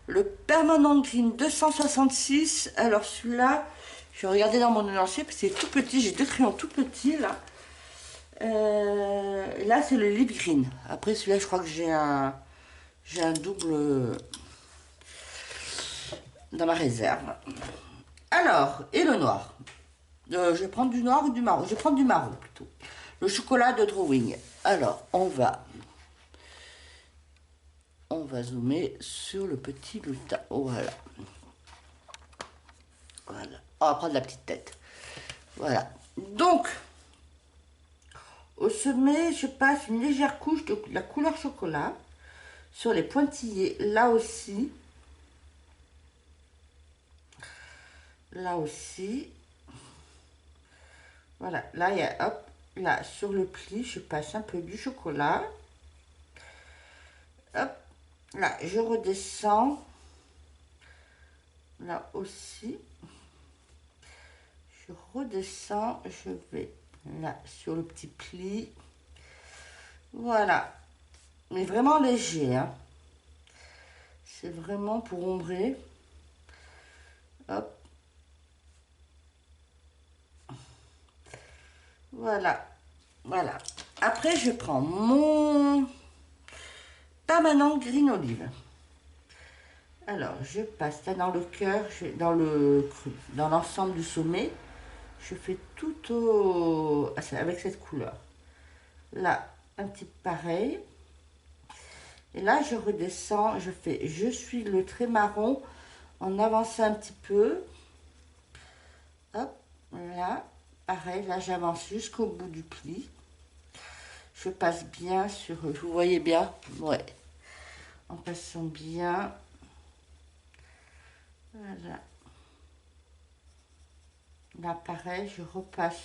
le Permanent Green 266. Alors celui-là, je vais regarder dans mon énoncé parce que c'est tout petit, j'ai deux crayons tout petits là. Là c'est le Lip Green. Après celui-là, je crois que j'ai un double dans ma réserve. Alors, et le noir. Je vais prendre du noir ou du marron. Je vais prendre du marron plutôt. Le chocolat de Drawing. Alors, on va zoomer sur le petit lutin. Voilà. Voilà. On va prendre la petite tête. Voilà. Donc, au sommet, je passe une légère couche de la couleur chocolat sur les pointillés. Là aussi. Là aussi. Voilà. Là, il y a, hop, là, sur le pli, je passe un peu du chocolat. Hop. Là, je redescends. Là aussi. Je redescends. Je vais là sur le petit pli. Voilà. Mais vraiment léger. Hein. C'est vraiment pour ombrer. Hop. Voilà. Voilà. Après, je prends mon permanent green olive. Alors, je passe là dans le cœur, dans l'ensemble du sommet. Je fais tout avec cette couleur. Là, un petit pareil. Et là, je redescends, je suis le trait marron en avançant un petit peu. Hop, là, pareil, là, j'avance jusqu'au bout du pli. Je passe bien sur, vous voyez bien, ouais, en passant bien. Voilà. Là, pareil, je repasse.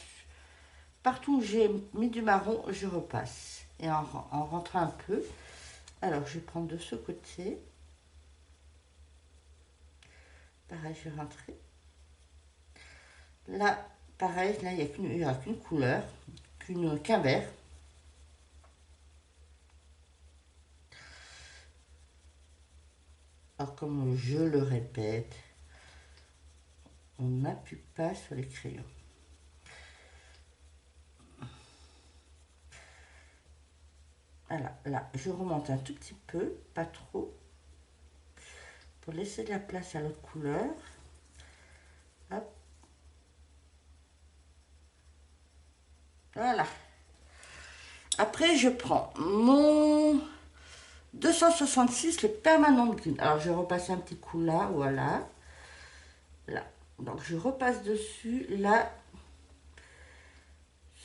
Partout où j'ai mis du marron, je repasse. Et en rentrant un peu. Alors, je vais prendre de ce côté. Pareil, je vais rentrer. Là, pareil, là, il n'y aura qu'une couleur, qu'un vert. Alors, comme je le répète, on n'appuie pas sur les crayons. Voilà, là, je remonte un tout petit peu, pas trop, pour laisser de la place à l'autre couleur. Hop. Voilà. Après, je prends mon 266, le permanent green. Alors, je repasse un petit coup là, voilà. Là. Donc, je repasse dessus. Là,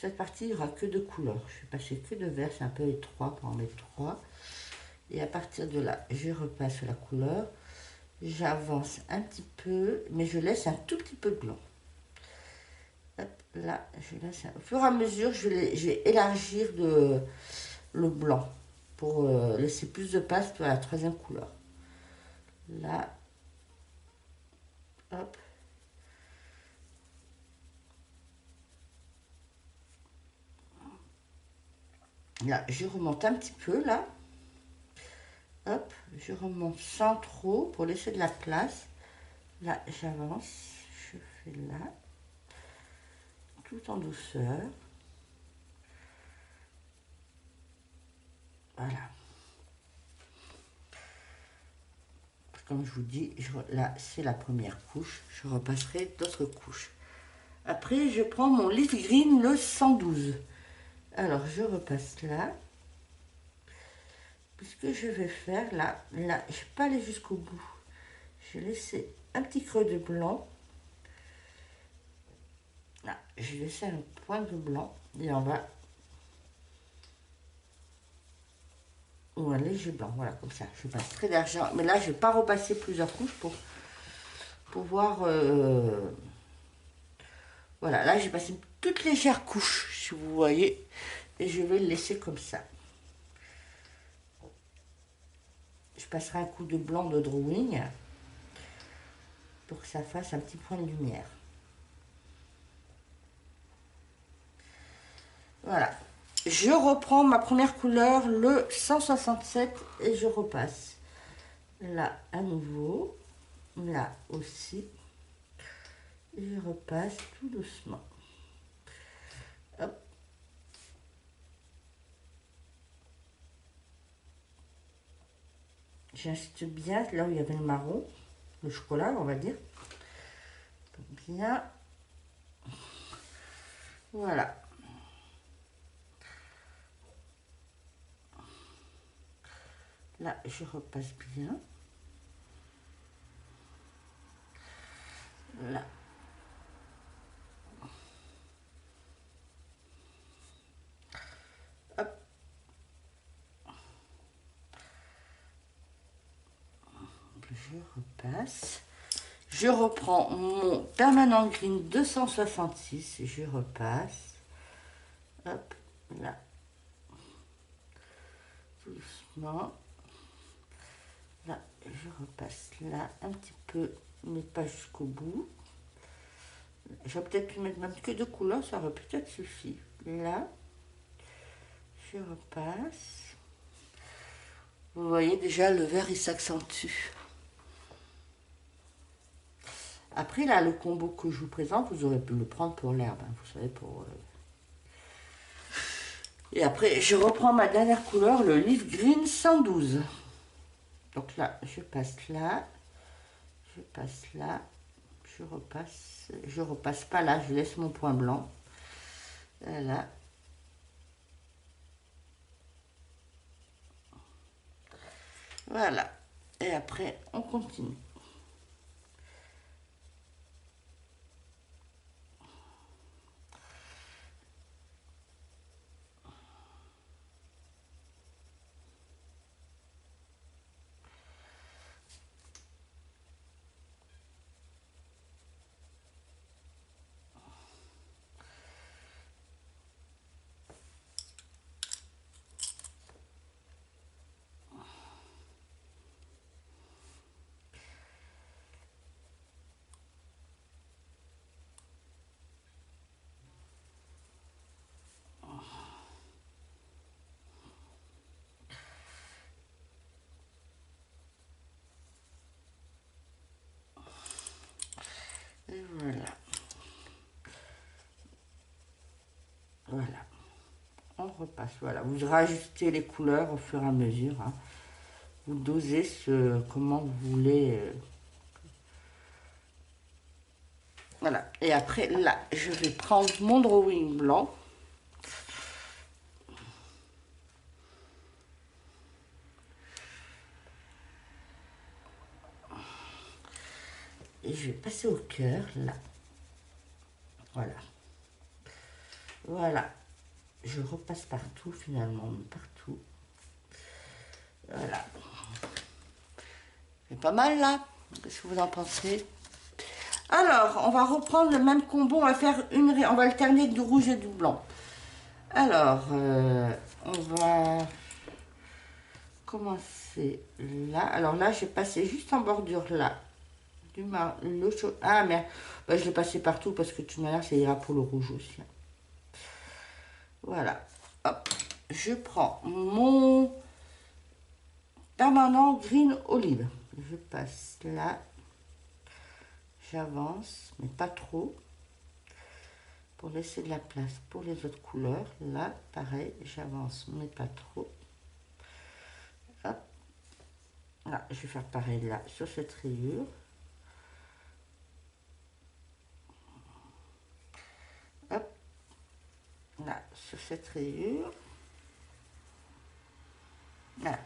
cette partie, il n'y aura que de couleurs. Je vais passer que de vert, c'est un peu étroit pour en mettre trois. Et à partir de là, je repasse la couleur. J'avance un petit peu, mais je laisse un tout petit peu de blanc. Hop, là, je laisse au fur et à mesure, je vais élargir le blanc pour laisser plus de place pour la troisième couleur. Là, hop. Là, je remonte un petit peu, là. Hop, je remonte sans trop pour laisser de la place. Là, j'avance, je fais là, tout en douceur. Voilà. Comme je vous dis, là, c'est la première couche. Je repasserai d'autres couches. Après, je prends mon Leaf Green, le 112. Alors, je repasse là. Puisque je vais faire là, je ne vais pas aller jusqu'au bout. Je vais laisser un petit creux de blanc. Là, je vais laisser un point de blanc. Et on va... Ou un léger blanc, voilà, comme ça. Je passe très d'argent. Mais là, je ne vais pas repasser plusieurs couches pour voir... Voilà, là, j'ai passé une toute légère couche, si vous voyez. Et je vais le laisser comme ça. Je passerai un coup de blanc de drawing pour que ça fasse un petit point de lumière. Voilà. Je reprends ma première couleur, le 167, et je repasse. Là, à nouveau. Là aussi. Et je repasse tout doucement. Hop. J'insiste bien là où il y avait le marron, le chocolat, on va dire. Bien. Voilà. Là, je repasse bien. Là. Hop. Je repasse. Je reprends mon permanent green 266 et je repasse. Hop, là. Doucement. Là, je repasse là un petit peu, mais pas jusqu'au bout. J'aurais peut-être pu mettre même que deux couleurs, ça aurait peut-être suffi. Là, je repasse. Vous voyez déjà, le vert, il s'accentue. Après, là, le combo que je vous présente, vous aurez pu le prendre pour l'herbe, hein, vous savez, pour... Et après, je reprends ma dernière couleur, le Leaf Green 112. Donc là, je passe là, je passe là, je repasse pas là, je laisse mon point blanc. Voilà. Voilà. Et après, on continue. on repasse. Voilà, vous rajoutez les couleurs au fur et à mesure. Hein. Vous dosez comment vous voulez. Voilà, et après là, je vais prendre mon drawing blanc. Et je vais passer au cœur, là. Voilà. Voilà. Je repasse partout, finalement, partout. Voilà. C'est pas mal, là. Qu'est-ce que vous en pensez? Alors, on va reprendre le même combo. On va faire on va alterner du rouge et du blanc. Alors, on va commencer là. Alors là, j'ai passé juste en bordure, là. Ah, mais bah, je l'ai passé partout parce que de toute manière, ça ira pour le rouge aussi. Voilà. Hop. Je prends mon permanent green olive. Je passe là. J'avance, mais pas trop. Pour laisser de la place pour les autres couleurs. Là, pareil, j'avance, mais pas trop. Hop. Là, je vais faire pareil là, sur cette rayure. Hop. Là, sur cette rayure. Là.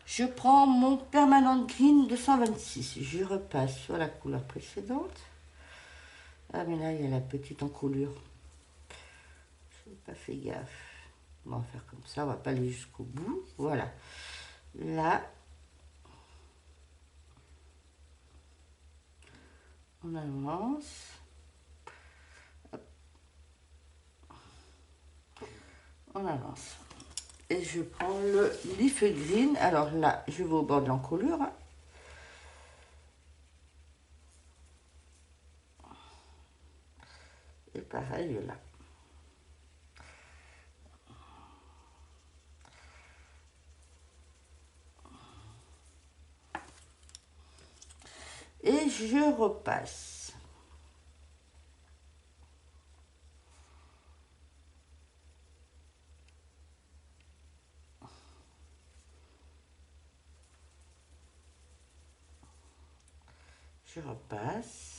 Je prends mon permanent green 226. Je repasse sur la couleur précédente. Ah, mais là, il y a la petite encolure. Je n'ai pas fait gaffe. On va faire comme ça, on va pas aller jusqu'au bout. Voilà. Là, on avance. Hop. On avance. Et je prends le leaf green. Alors là, je vais au bord de l'encolure. Hein. Et pareil là. Et je repasse. Je repasse.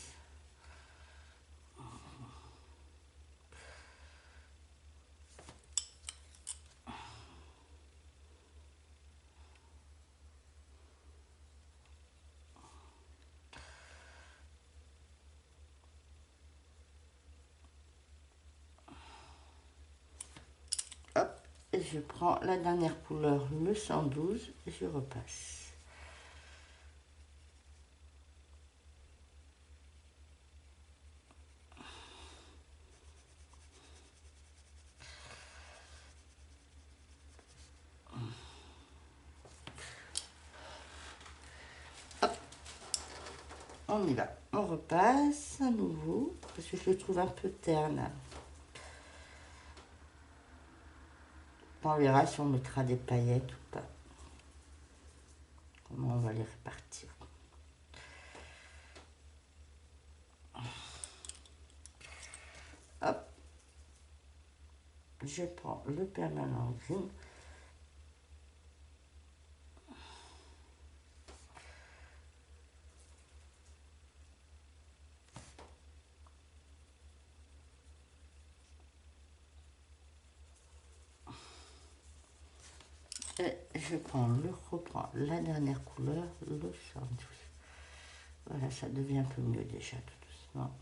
Hop, et je prends la dernière couleur, le 112, et je repasse. On y va, on repasse à nouveau, parce que je le trouve un peu terne. On verra si on mettra des paillettes ou pas. Comment on va les répartir. Hop. Je prends le permanent green. Et je reprends la dernière couleur, le 112. Voilà, ça devient un peu mieux déjà, tout doucement.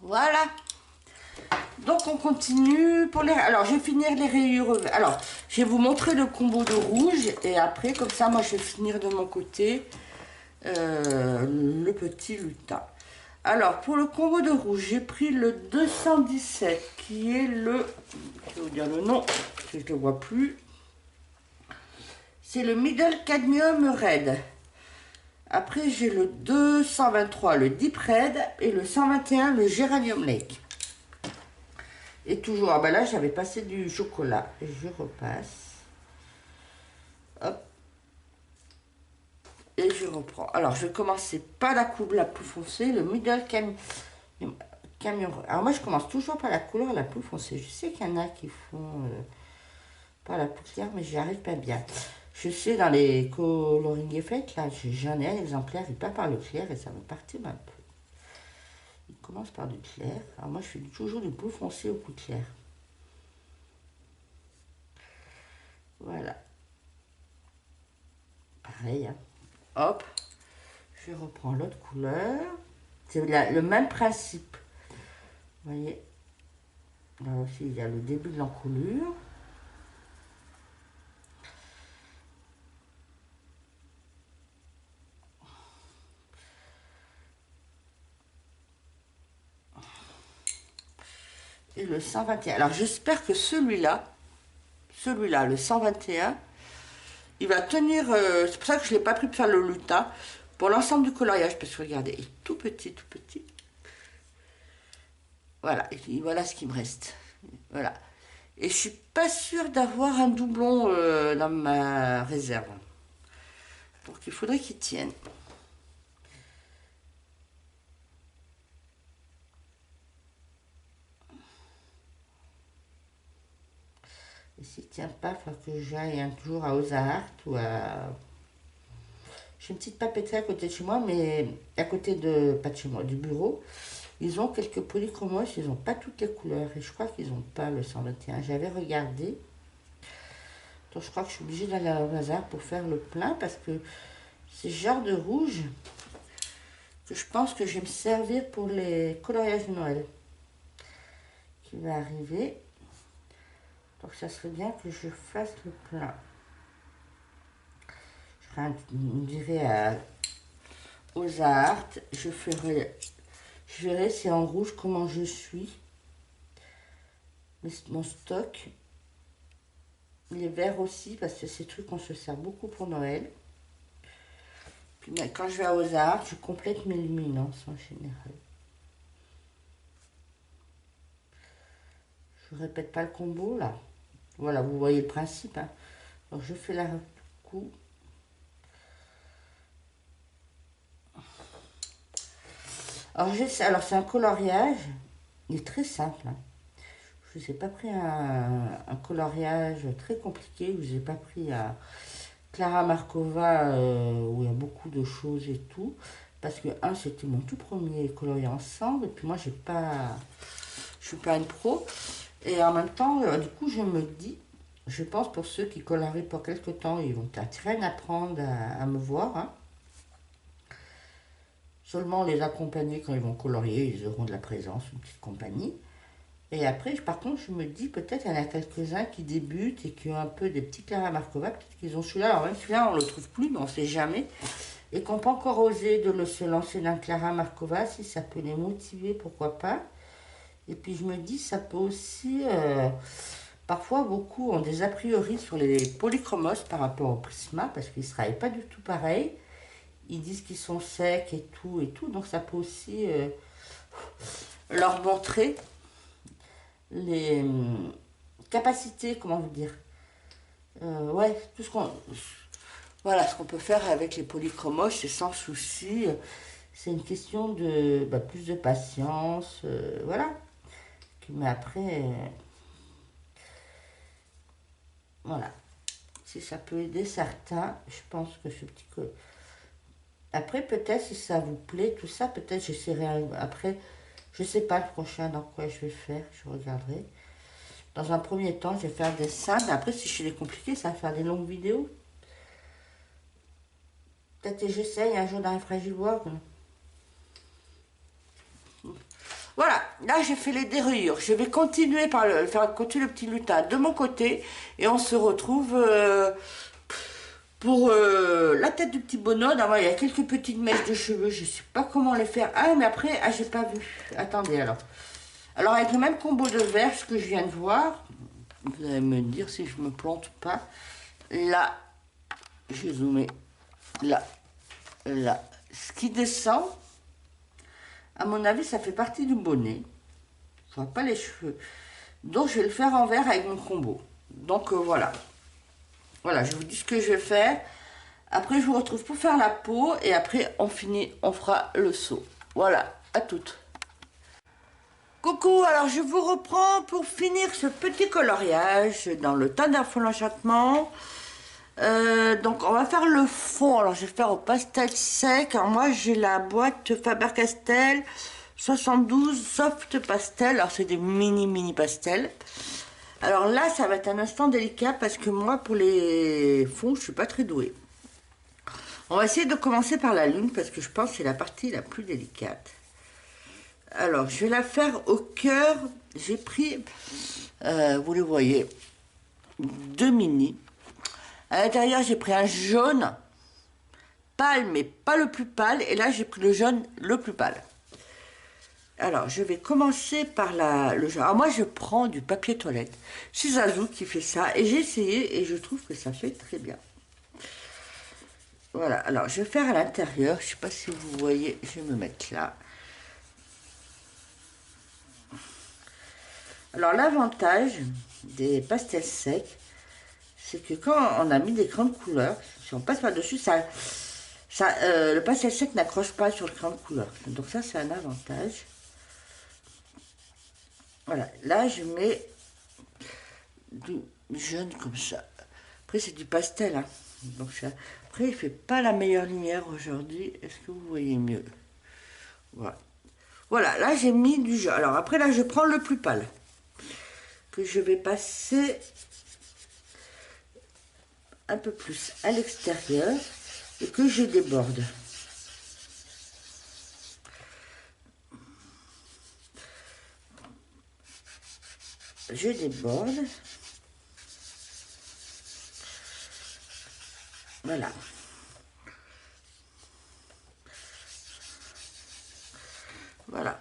Voilà. Donc on continue pour les... Alors je vais finir les rayures. Alors je vais vous montrer le combo de rouge et après comme ça moi je vais finir de mon côté le petit lutin. Alors pour le combo de rouge j'ai pris le 217 qui est le... Je vais vous dire le nom, parce que je ne le vois plus. C'est le Middle Cadmium Red. Après j'ai le 223 le Deep Red et le 121 le Geranium Lake. Et toujours, ah ben là j'avais passé du chocolat. Et je repasse. Hop. Et je reprends. Alors, je vais commencer par la couleur la plus foncée, le middle camion. Alors, moi, je commence toujours par la couleur la plus foncée. Je sais qu'il y en a qui font par la plus claire, mais j'y arrive pas bien. Je sais, dans les coloring effects, là, j'en ai un exemplaire, il part par le clair et ça me partit un peu. Il commence par du clair. Alors, moi, je fais toujours du plus foncé au plus clair. Voilà. Pareil, hein. Hop. Je reprends l'autre couleur. C'est le même principe. Vous voyez, là aussi il y a le début de l'encolure. Et le 121. Alors j'espère que celui-là, le 121, il va tenir. C'est pour ça que je ne l'ai pas pris pour faire le lutin. Pour l'ensemble du coloriage, parce que regardez, il est tout petit, tout petit. Voilà, et voilà ce qui me reste. Voilà. Et je suis pas sûre d'avoir un doublon dans ma réserve. Donc il faudrait qu'il tienne. Et s'il ne tient pas, il faut que j'aille un jour à Ozart ou à... J'ai une petite papeterie à côté de chez moi, mais à côté de, pas de chez moi, du bureau. Ils ont quelques polychromos, ils n'ont pas toutes les couleurs. Et je crois qu'ils n'ont pas le 121. J'avais regardé. Donc je crois que je suis obligée d'aller au hasard pour faire le plein parce que c'est ce genre de rouge que je pense que je vais me servir pour les coloriages de Noël qui va arriver. Donc ça serait bien que je fasse le plein. Je ferai une virée aux Art. Je verrai si en rouge comment je suis. Mon stock. Les verts aussi, parce que ces trucs, on se sert beaucoup pour Noël. Puis quand je vais aux Arts, je complète mes luminances en général. Je répète pas le combo là. Voilà, vous voyez le principe. Hein. Donc je fais la coup. Alors c'est un coloriage. Il est très simple. Hein. Je vous ai pas pris un coloriage très compliqué. Je vous ai pas pris un Clara Markova où il y a beaucoup de choses et tout. Parce que c'était mon tout premier colorier ensemble. Et puis moi je suis pas une pro. Et en même temps, du coup je me dis, je pense pour ceux qui colorient pour quelque temps, ils vont peut-être rien apprendre à me voir. Hein. Seulement les accompagner quand ils vont colorier, ils auront de la présence, une petite compagnie. Et après, par contre, je me dis, peut-être il y en a quelques-uns qui débutent et qui ont un peu des petits Clara Markova, peut-être qu'ils ont celui-là. Alors même celui-là, on ne le trouve plus, mais on ne sait jamais. Et qui n'ont pas encore osé se lancer dans Clara Markova, si ça peut les motiver, pourquoi pas. Et puis je me dis, ça peut aussi... parfois, beaucoup ont des a priori sur les polychromos par rapport au Prisma, parce qu'ils ne travaillent pas du tout pareil. Ils disent qu'ils sont secs et tout. Donc ça peut aussi leur montrer les capacités, comment vous dire, ouais, tout ce qu'on... Voilà, ce qu'on peut faire avec les polychromos, c'est sans souci. C'est une question de plus de patience, voilà. Mais après, voilà. Si ça peut aider certains, je pense que ce petit... Après, peut-être, si ça vous plaît, tout ça, peut-être j'essaierai après... Je sais pas le prochain dans quoi je vais faire, je regarderai. Dans un premier temps, je vais faire des simples. Après, si je les compliqué, ça va faire des longues vidéos. Peut-être que j'essaye un jour dans un Fragile World. Voilà, là j'ai fait les dérayures. Je vais continuer par faire continuer le petit lutin de mon côté. Et on se retrouve pour la tête du petit bonhomme. Alors, il y a quelques petites mèches de cheveux. Je ne sais pas comment les faire. Ah, mais après, j'ai pas vu. Attendez alors. Alors avec le même combo de vert, ce que je viens de voir, vous allez me dire si je me plante ou pas. Là, je vais zoomer. Là, là. Ce qui descend, à mon avis, ça fait partie du bonnet. Je vois pas les cheveux. Donc je vais le faire en vert avec mon combo. Donc voilà. Voilà, je vous dis ce que je vais faire. Après, je vous retrouve pour faire la peau et après, on finit, on fera le seau. Voilà, à toutes. Coucou, alors je vous reprends pour finir ce petit coloriage dans le Thunder Fall Enchantement. Donc on va faire le fond, alors je vais faire au pastel sec. Alors moi j'ai la boîte Faber-Castell 72 Soft Pastel, alors c'est des mini pastels. Alors là ça va être un instant délicat parce que moi pour les fonds je suis pas très douée. On va essayer de commencer par la lune parce que je pense que c'est la partie la plus délicate. Alors, je vais la faire au cœur. J'ai pris, vous le voyez, 2 mini. À l'intérieur, j'ai pris un jaune pâle, mais pas le plus pâle. Et là, j'ai pris le jaune le plus pâle. Alors, je vais commencer par le jaune. Alors, moi, je prends du papier toilette. C'est Zazou qui fait ça. Et j'ai essayé et je trouve que ça fait très bien. Voilà. Alors, je vais faire à l'intérieur. Je ne sais pas si vous voyez. Je vais me mettre là. Alors l'avantage des pastels secs, c'est que quand on a mis des crayons de couleur, si on passe par-dessus, le pastel sec n'accroche pas sur le crayon de couleur. Donc ça, c'est un avantage. Voilà, là je mets du jaune comme ça. Après c'est du pastel, hein. Donc après il fait pas la meilleure lumière aujourd'hui. Est-ce que vous voyez mieux? Voilà. Voilà, là j'ai mis du jaune. Alors après là je prends le plus pâle. Que je vais passer un peu plus à l'extérieur et que je déborde. Je déborde. Voilà. Voilà.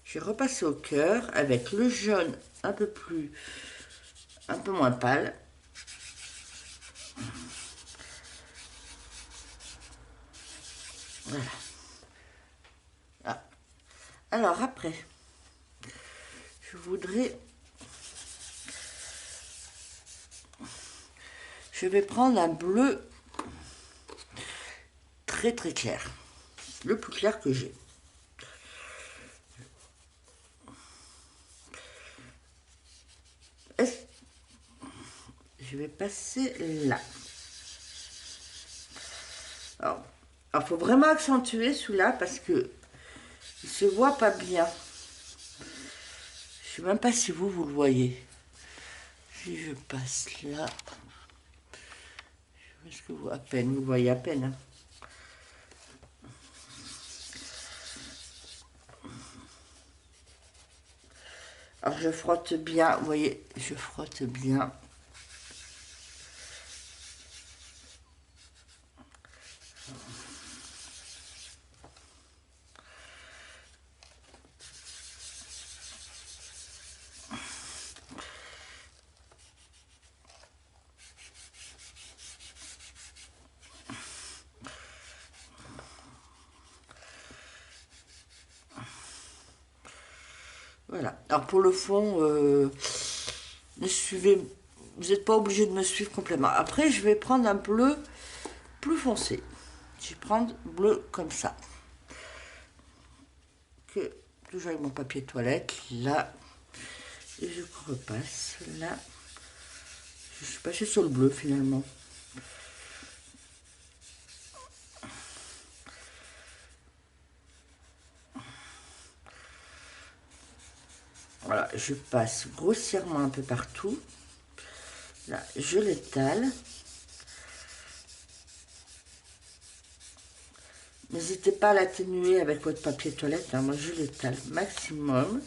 Je vais repasser au cœur avec le jaune un peu moins pâle. Voilà. Ah. Alors après, je vais prendre un bleu très clair, le plus clair que j'ai. Je vais passer là. Alors, faut vraiment accentuer celui-là parce que il se voit pas bien. Je sais même pas si vous le voyez. Si je passe là, est-ce que vous voyez à peine, hein. Alors je frotte bien, vous voyez, je frotte bien. Voilà. Alors pour le fond, vous n'êtes pas obligé de me suivre complètement. Après, je vais prendre un bleu plus foncé. Je vais prendre bleu comme ça. Toujours avec mon papier toilette, là. Et je repasse là. Je suis passée sur le bleu finalement. Voilà, je passe grossièrement un peu partout. Là, je l'étale. N'hésitez pas à l'atténuer avec votre papier toilette, hein. Moi, je l'étale maximum.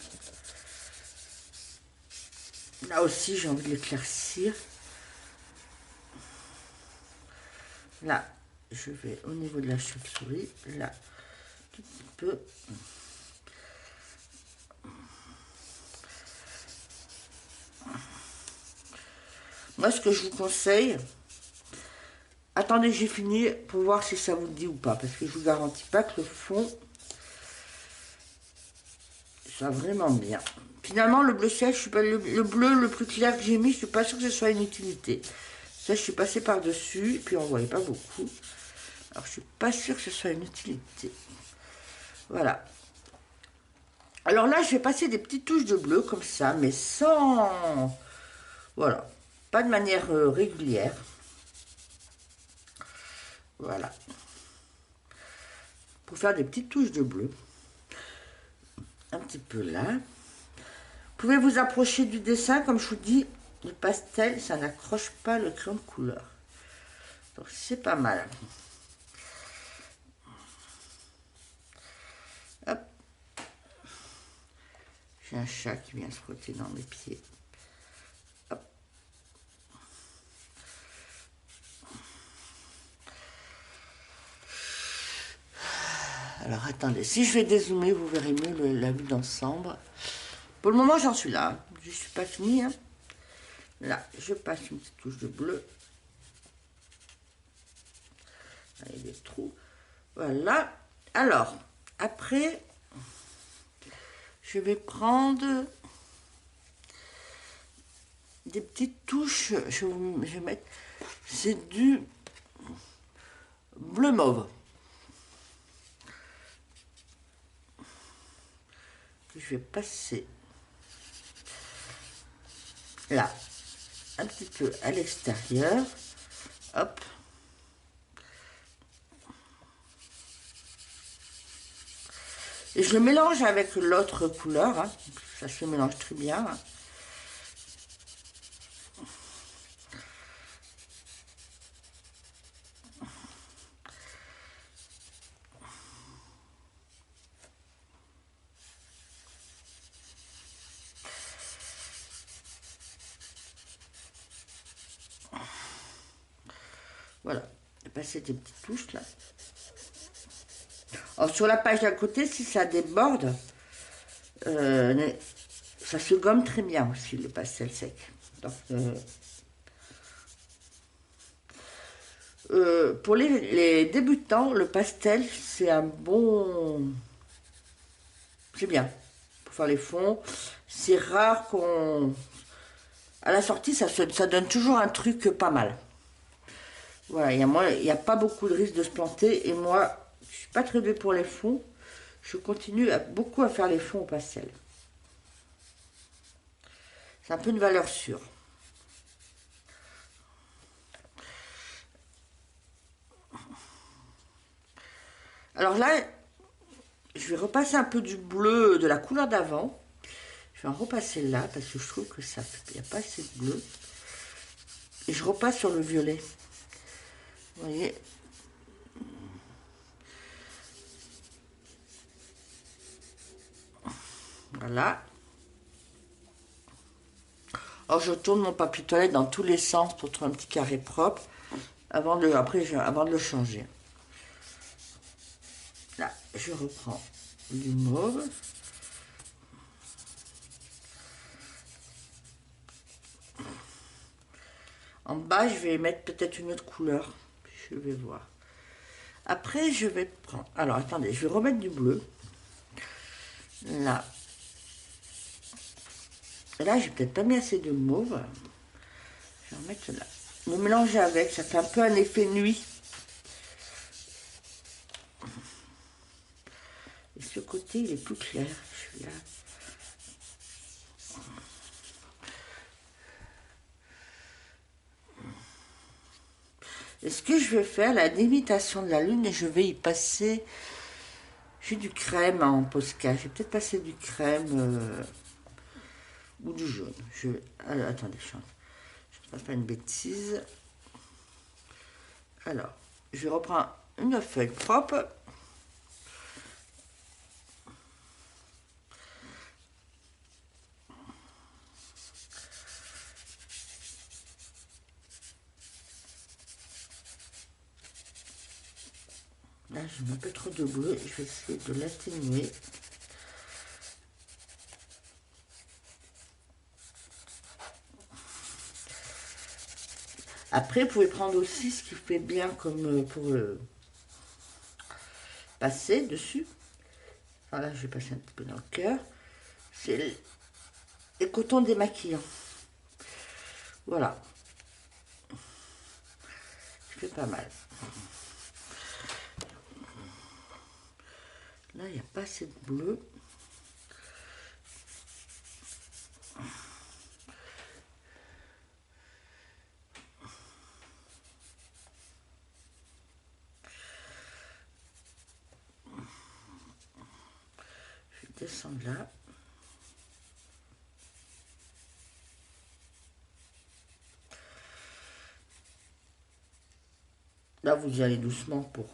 Là aussi, j'ai envie de l'éclaircir. Là, je vais au niveau de la chauve-souris. Là, tout petit peu. Moi, ce que je vous conseille, attendez que j'ai fini pour voir si ça vous dit ou pas. Parce que je vous garantis pas que le fond soit vraiment bien. Finalement, le bleu ciel, je suis pas, le bleu le plus clair que j'ai mis, je suis pas sûre que ce soit une utilité. Ça, je suis passée par-dessus, et puis on voyait pas beaucoup. Alors, je suis pas sûre que ce soit une utilité. Voilà. Alors là, je vais passer des petites touches de bleu, comme ça, mais sans... Voilà. Pas de manière régulière. Voilà. Pour faire des petites touches de bleu. Un petit peu là. Vous pouvez vous approcher du dessin, comme je vous dis, le pastel, ça n'accroche pas le crayon de couleur. Donc c'est pas mal. Hop. J'ai un chat qui vient se frotter dans mes pieds. Hop. Alors attendez, si je vais dézoomer, vous verrez mieux la vue d'ensemble. Pour le moment, j'en suis là. Je ne suis pas fini. Hein. Là, je passe une petite touche de bleu. Avec des trous. Voilà. Alors, après, je vais prendre des petites touches. Je vais mettre. C'est du bleu mauve. Que je vais passer là, un petit peu à l'extérieur. Hop. Et je le mélange avec l'autre couleur. Hein. Ça se mélange très bien. Hein. Voilà. Je vais passer des petites touches là. Alors, sur la page d'à côté, si ça déborde, ça se gomme très bien aussi, le pastel sec. Donc, pour les débutants, le pastel, c'est un bon... C'est bien pour faire les fonds. C'est rare qu'on... À la sortie, ça donne toujours un truc pas mal. Voilà, il n'y a pas beaucoup de risque de se planter. Et moi, je ne suis pas très douée pour les fonds. Je continue beaucoup à faire les fonds au pastel. C'est un peu une valeur sûre. Alors là, je vais repasser un peu du bleu de la couleur d'avant. Je vais en repasser là parce que je trouve que ça, il n'y a pas assez de bleu. Et je repasse sur le violet. Vous voyez? Voilà. Alors je tourne mon papier toilette dans tous les sens pour trouver un petit carré propre avant de le changer. Là, je reprends du mauve. En bas, je vais mettre peut-être une autre couleur. Je vais voir. Après, je vais prendre... Alors, attendez, je vais remettre du bleu. Là. Là, j'ai peut-être pas mis assez de mauve. Je vais remettre là. Me mélanger avec, ça fait un peu un effet nuit. Et ce côté, il est plus clair. Celui-là. Et ce que je vais faire, la limitation de la lune, et je vais y passer... J'ai du crème en Posca. Je vais peut-être passer du crème ou du jaune. Alors, attendez, je ne fasse pas une bêtise. Alors, je reprends une feuille propre. Là, j'ai un peu trop de bleu. Je vais essayer de l'atténuer. Après, vous pouvez prendre aussi ce qui fait bien comme pour passer dessus. Enfin là, je vais passer un petit peu dans le cœur. C'est et coton démaquillant. Voilà. C'est pas mal. Là, il n'y a pas assez de bleu. Je vais descendre là. Là, vous y allez doucement pour...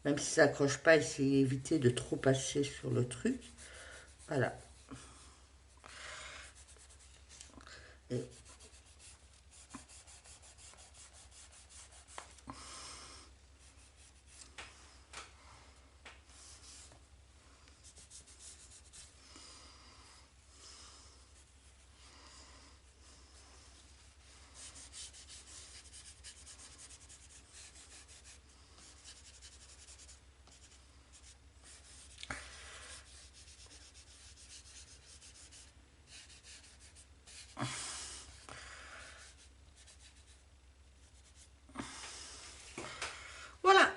Même si ça accroche pas, essayez d'éviter de trop passer sur le truc. Voilà. Et voilà.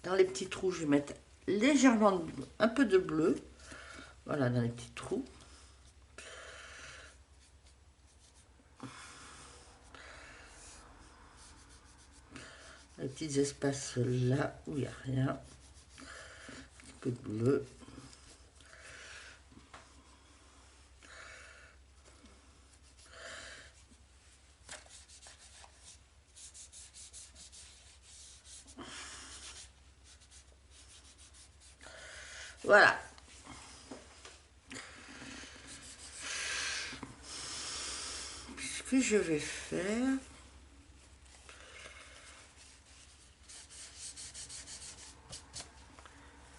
Dans les petits trous, je vais mettre légèrement un peu de bleu. Voilà, dans les petits trous. Les petits espaces là où il n'y a rien. Un petit peu de bleu. Voilà. Ce que je vais faire...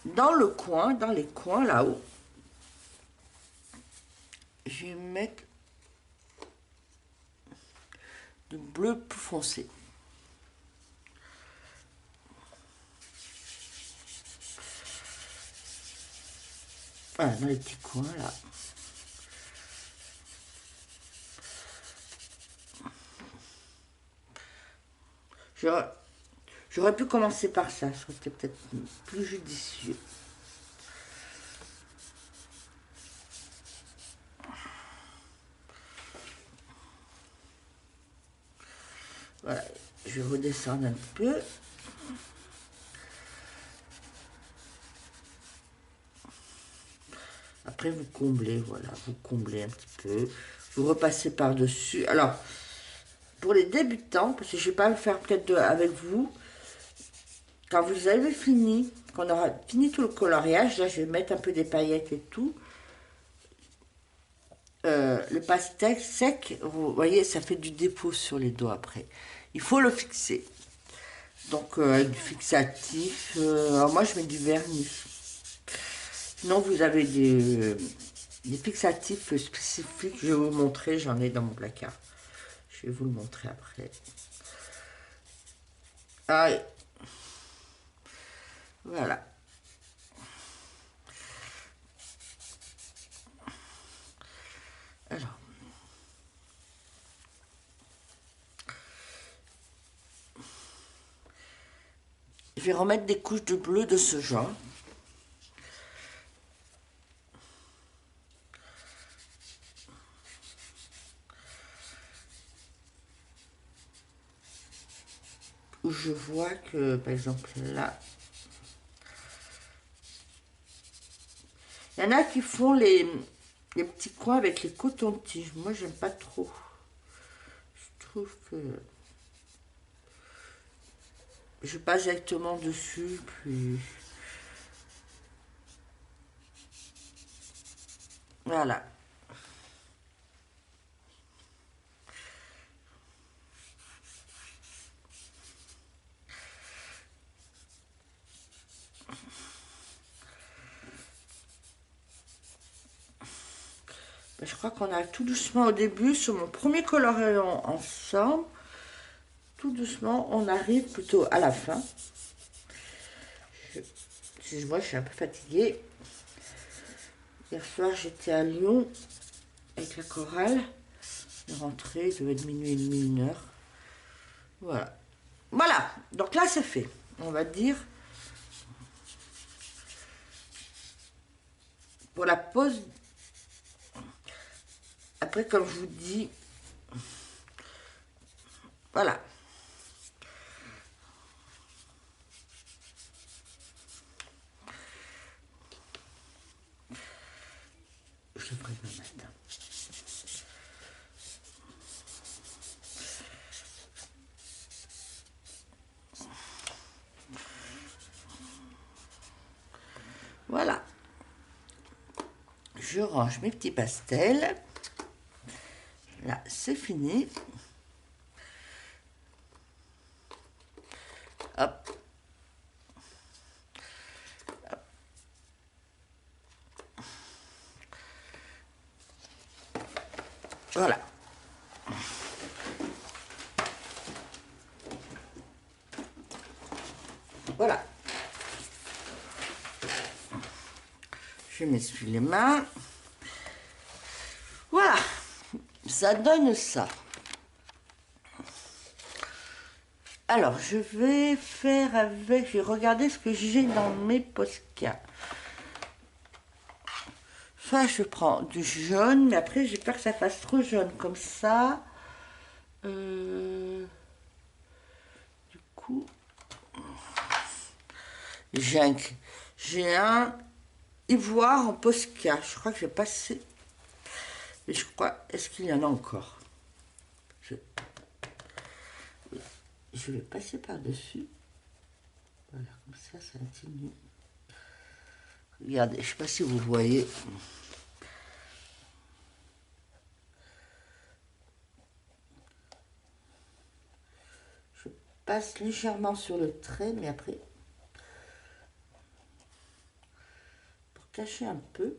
Dans le coin, dans les coins là-haut, je vais mettre du bleu plus foncé. Voilà, dans les petits coins là. J'aurais pu commencer par ça, ça aurait été peut-être plus judicieux. Voilà, je vais redescendre un peu. Après, vous comblez, voilà, vous comblez un petit peu. Vous repassez par-dessus. Alors, pour les débutants, parce que je ne vais pas le faire peut-être avec vous, quand vous avez fini, quand on aura fini tout le coloriage, là, je vais mettre un peu des paillettes et tout. Le pastel sec, vous voyez, ça fait du dépôt sur les doigts après. Il faut le fixer. Donc, avec du fixatif. Alors moi, je mets du vernis. Sinon, vous avez des fixatifs spécifiques. Je vais vous montrer. J'en ai dans mon placard. Je vais vous le montrer après. Ah, voilà. Alors. Je vais remettre des couches de bleu de ce genre. Où je vois que, par exemple, là, il y en a qui font les petits coins avec les cotons-tiges. Moi, j'aime pas trop. Je trouve que je passe directement dessus, puis voilà. Je crois qu'on a tout doucement au début, sur mon premier coloriant ensemble, tout doucement, on arrive plutôt à la fin. Si je vois, je suis un peu fatiguée. Hier soir, j'étais à Lyon avec la chorale. Je suis rentrée, il devait être minuit et demi, 1 heure. Voilà. Voilà, donc là, c'est fait. On va dire, pour la pause, après, comme je vous dis, voilà. Je le ferai demain matin. Voilà. Je range mes petits pastels. Là, c'est fini. Hop. Voilà. Voilà. Je m'essuie les mains. Voilà. Ça donne ça. Alors, je vais faire avec... Je vais regarder ce que j'ai dans mes Posca. Soit je prends du jaune, mais après, j'ai peur que ça fasse trop jaune. Comme ça... Du coup... J'ai un ivoire en Posca. Je crois que je vais passer... Mais je crois... Est-ce qu'il y en a encore? Je vais passer par-dessus. Voilà, comme ça continue. Regardez, je ne sais pas si vous voyez. Je passe légèrement sur le trait, mais après, pour cacher un peu.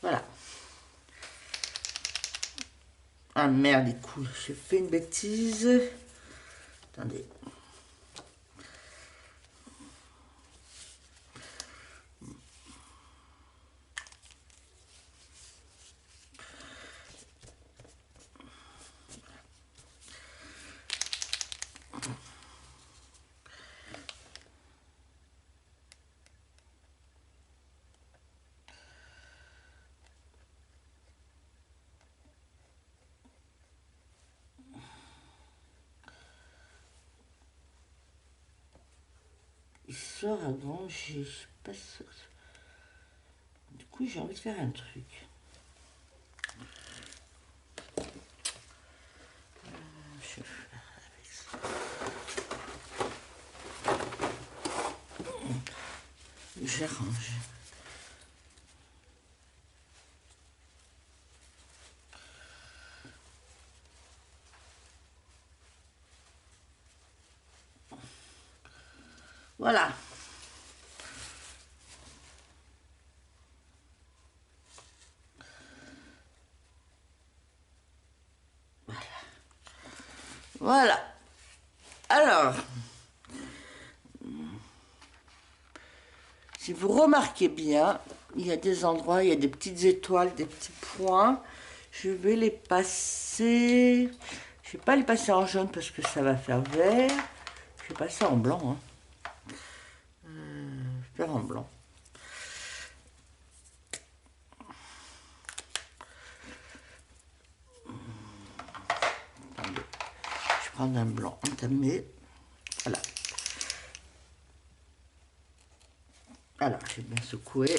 Voilà. Ah merde, du coup, j'ai fait une bêtise. Attendez. Il sort à granger, je suis pas sûre. Du coup, j'ai envie de faire un truc. Je vais faire avec ça. J'arrange. Voilà. Voilà. Alors, si vous remarquez bien, il y a des endroits, il y a des petites étoiles, des petits points. Je vais les passer... Je ne vais pas les passer en jaune parce que ça va faire vert. Je vais passer en blanc. Faire en blanc. Attendez. Je prends un blanc entamé. Voilà. Alors, j'ai bien secoué.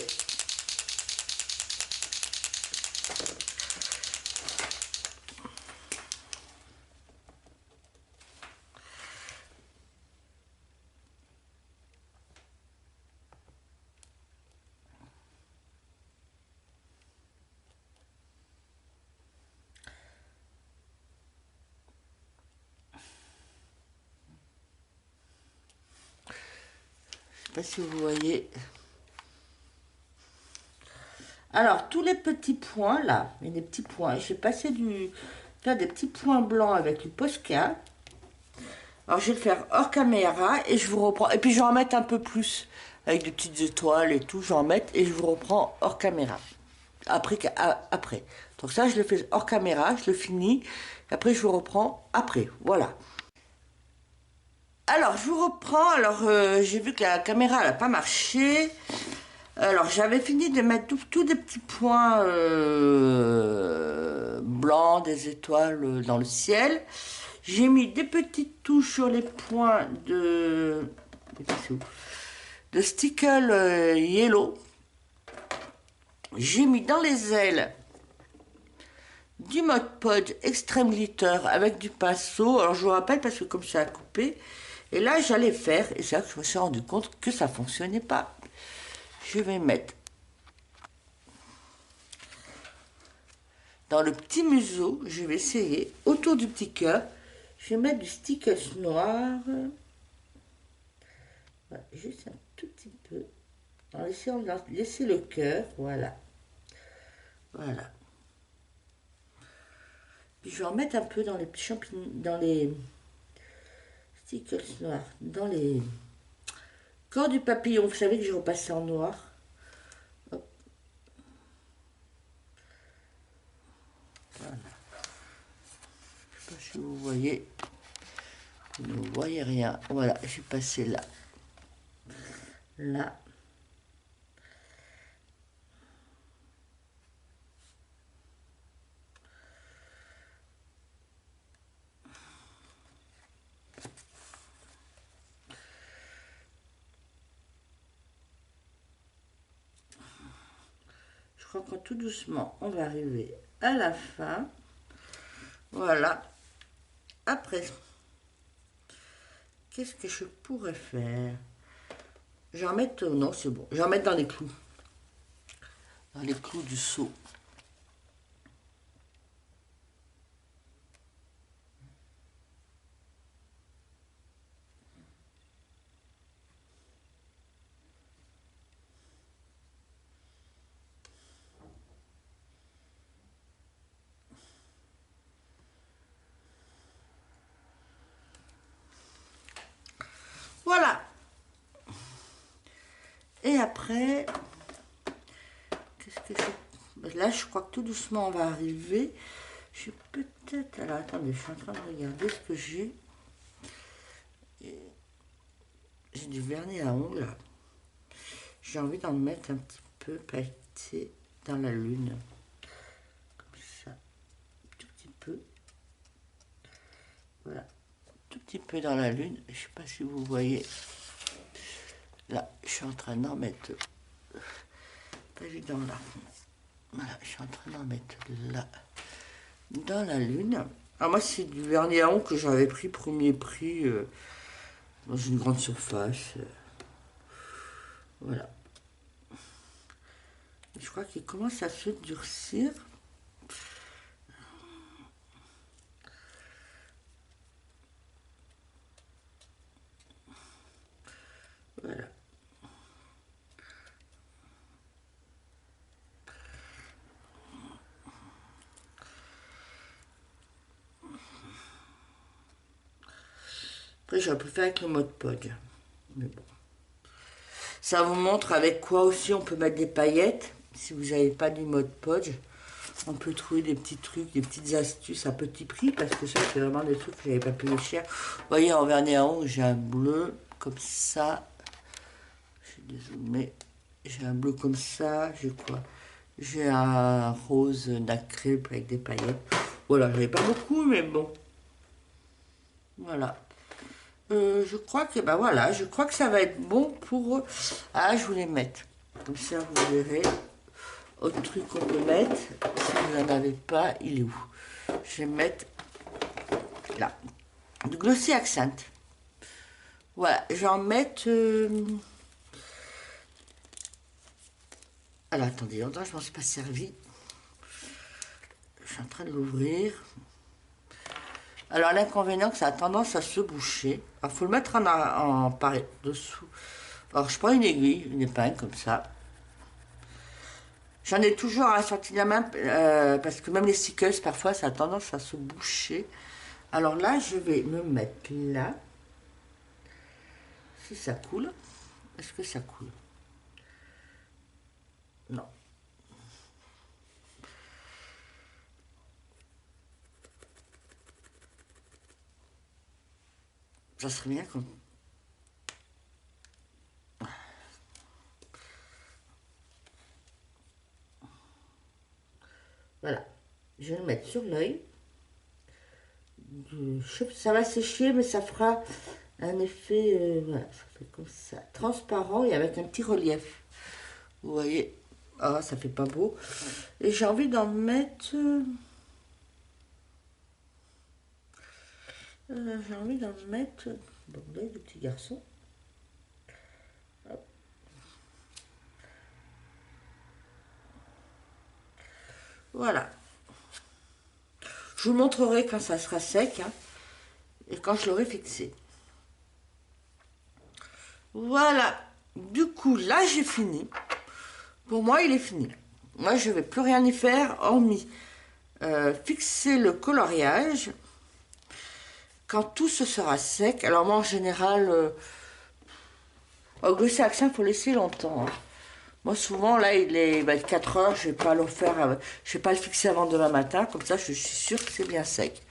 sais pas si vous voyez. Alors, tous les petits points là, il y a des petits points. J'ai passé faire des petits points blancs avec le Posca. Alors, je vais le faire hors caméra et je vous reprends. Et puis, je vais en mettre un peu plus avec des petites étoiles et tout. Je vais en mettre et je vous reprends hors caméra. Après. Donc, ça, je le fais hors caméra, je le finis. Après, je vous reprends après. Voilà. Alors, je vous reprends. Alors, j'ai vu que la caméra n'a pas marché. Alors, j'avais fini de mettre tous des petits points blancs, des étoiles dans le ciel. J'ai mis des petites touches sur les points de stickle yellow. J'ai mis dans les ailes du Mod Podge Extreme Glitter avec du pinceau. Alors, je vous rappelle parce que comme ça a coupé. Et là, j'allais faire, et c'est là que je me suis rendu compte que ça ne fonctionnait pas. Je vais mettre dans le petit museau, je vais essayer, autour du petit cœur, je vais mettre du stickers noir, voilà, juste un tout petit peu, en essayant de laisser le cœur, voilà, voilà. Puis je vais en mettre un peu dans les champignons, dans les stickers noirs, dans les corps du papillon, vous savez que j'ai repassé en noir. Hop. Voilà. Je sais pas si vous voyez. Vous ne voyez rien. Voilà, je suis passé là. Là. Je crois que tout doucement, on va arriver à la fin. Voilà. Après, qu'est-ce que je pourrais faire? Je vais en mettre... non, c'est bon. Je vais en mettre dans les clous. Dans les clous du seau. Voilà. Et après, qu'est-ce que je... Là, je crois que tout doucement, on va arriver. Je vais peut-être... Alors, attendez, je suis en train de regarder ce que j'ai. J'ai du vernis à ongles. J'ai envie d'en mettre un petit peu pailleté dans la lune. Comme ça. Tout petit peu. Voilà. Tout petit peu dans la lune. Je ne sais pas si vous voyez. Là, je suis en train d'en mettre. Pas évident là. Voilà, je suis en train d'en mettre là. Dans la lune. Alors moi, c'est du vernis à ongles que j'avais pris premier prix dans une grande surface. Voilà. Je crois qu'il commence à se durcir. Voilà. Après, j'aurais pu faire avec le Mod Podge. Mais bon. Ça vous montre avec quoi aussi on peut mettre des paillettes. Si vous n'avez pas du Mod Podge, on peut trouver des petits trucs, des petites astuces à petit prix. Parce que ça, c'est vraiment des trucs que j'avais pas payé cher. Vous voyez, en vernis à ongles, j'ai un bleu comme ça. Je vais dézoomer. J'ai un bleu comme ça. J'ai quoi? J'ai un rose nacré avec des paillettes. Voilà, j'avais pas beaucoup, mais bon. Voilà. Je crois que ben voilà, je crois que ça va être bon pour. Ah, je voulais mettre. Comme ça, vous verrez. Autre truc qu'on peut mettre. Si vous n'en avez pas, il est où? Je vais mettre là. Du Glossy Accent. Voilà, je vais en mettre. Alors attendez, longtemps je m'en suis pas servi. Je suis en train de l'ouvrir. Alors l'inconvénient, que ça a tendance à se boucher. Alors faut le mettre en par dessous. Alors je prends une aiguille, une épingle comme ça. J'en ai toujours à la sortie de la main parce que même les stickers parfois ça a tendance à se boucher. Alors là je vais me mettre là. Si ça coule. Est-ce que ça coule? Non. Ça serait bien comme... Voilà. Je vais le mettre sur l'œil. Ça va sécher, mais ça fera un effet, voilà, ça fait comme ça, transparent et avec un petit relief. Vous voyez, ah, ça fait pas beau. Et j'ai envie d'en mettre, bon, là, le petit garçon. Hop. Voilà. Je vous montrerai quand ça sera sec, hein, et quand je l'aurai fixé. Voilà. Du coup, là, j'ai fini. Pour moi, il est fini. Moi, je ne vais plus rien y faire, hormis fixer le coloriage. Quand tout ce sera sec, alors moi, en général, au glossy accent, il faut laisser longtemps. Hein. Moi, souvent, là, il est 4 heures, je ne vais pas le faire, je vais pas le fixer avant demain matin, comme ça, je suis sûre que c'est bien sec.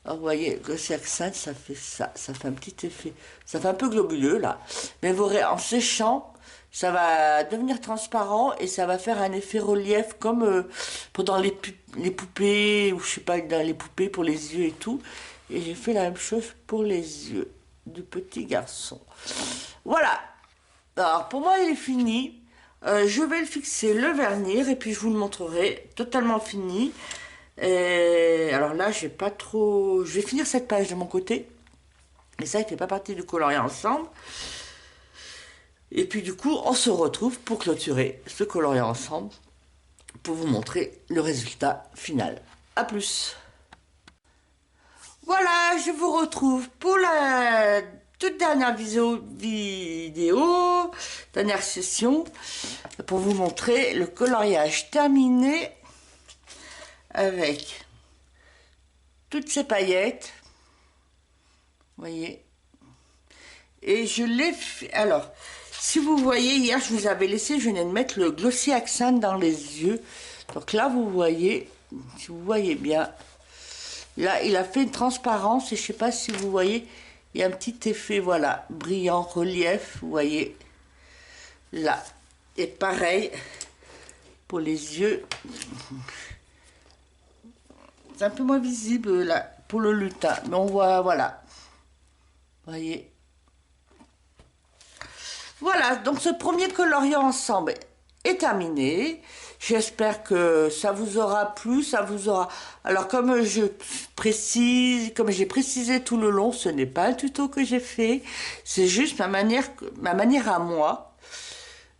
Alors, vous voyez, glossy accent, ça fait ça, ça fait un petit effet, ça fait un peu globuleux, là. Mais vous verrez, en séchant, ça va devenir transparent et ça va faire un effet relief comme pendant les poupées, ou je sais pas, dans les poupées pour les yeux et tout. Et j'ai fait la même chose pour les yeux du petit garçon. Voilà. Alors, pour moi, il est fini. Je vais le fixer, le vernir, et puis je vous le montrerai totalement fini. Et alors là, j'ai pas trop... Je vais finir cette page de mon côté. Et ça, il fait pas partie du colorier ensemble. Et puis du coup, on se retrouve pour clôturer ce colorier ensemble, pour vous montrer le résultat final. A plus. Voilà, je vous retrouve pour la toute dernière vidéo, dernière session, pour vous montrer le coloriage terminé avec toutes ces paillettes. Vous voyez. Et je l'ai fait. Alors, si vous voyez, hier je vous avais laissé, je venais de mettre le glossy accent dans les yeux. Donc là, vous voyez, si vous voyez bien, là, il a fait une transparence et je ne sais pas si vous voyez, il y a un petit effet, voilà, brillant, relief, vous voyez, là. Et pareil pour les yeux. C'est un peu moins visible là pour le lutin, mais on voit, voilà. Vous voyez. Voilà, donc ce premier coloriant ensemble est terminé. J'espère que ça vous aura plu, ça vous aura... Alors comme j'ai précisé tout le long, ce n'est pas un tuto que j'ai fait, c'est juste ma manière à moi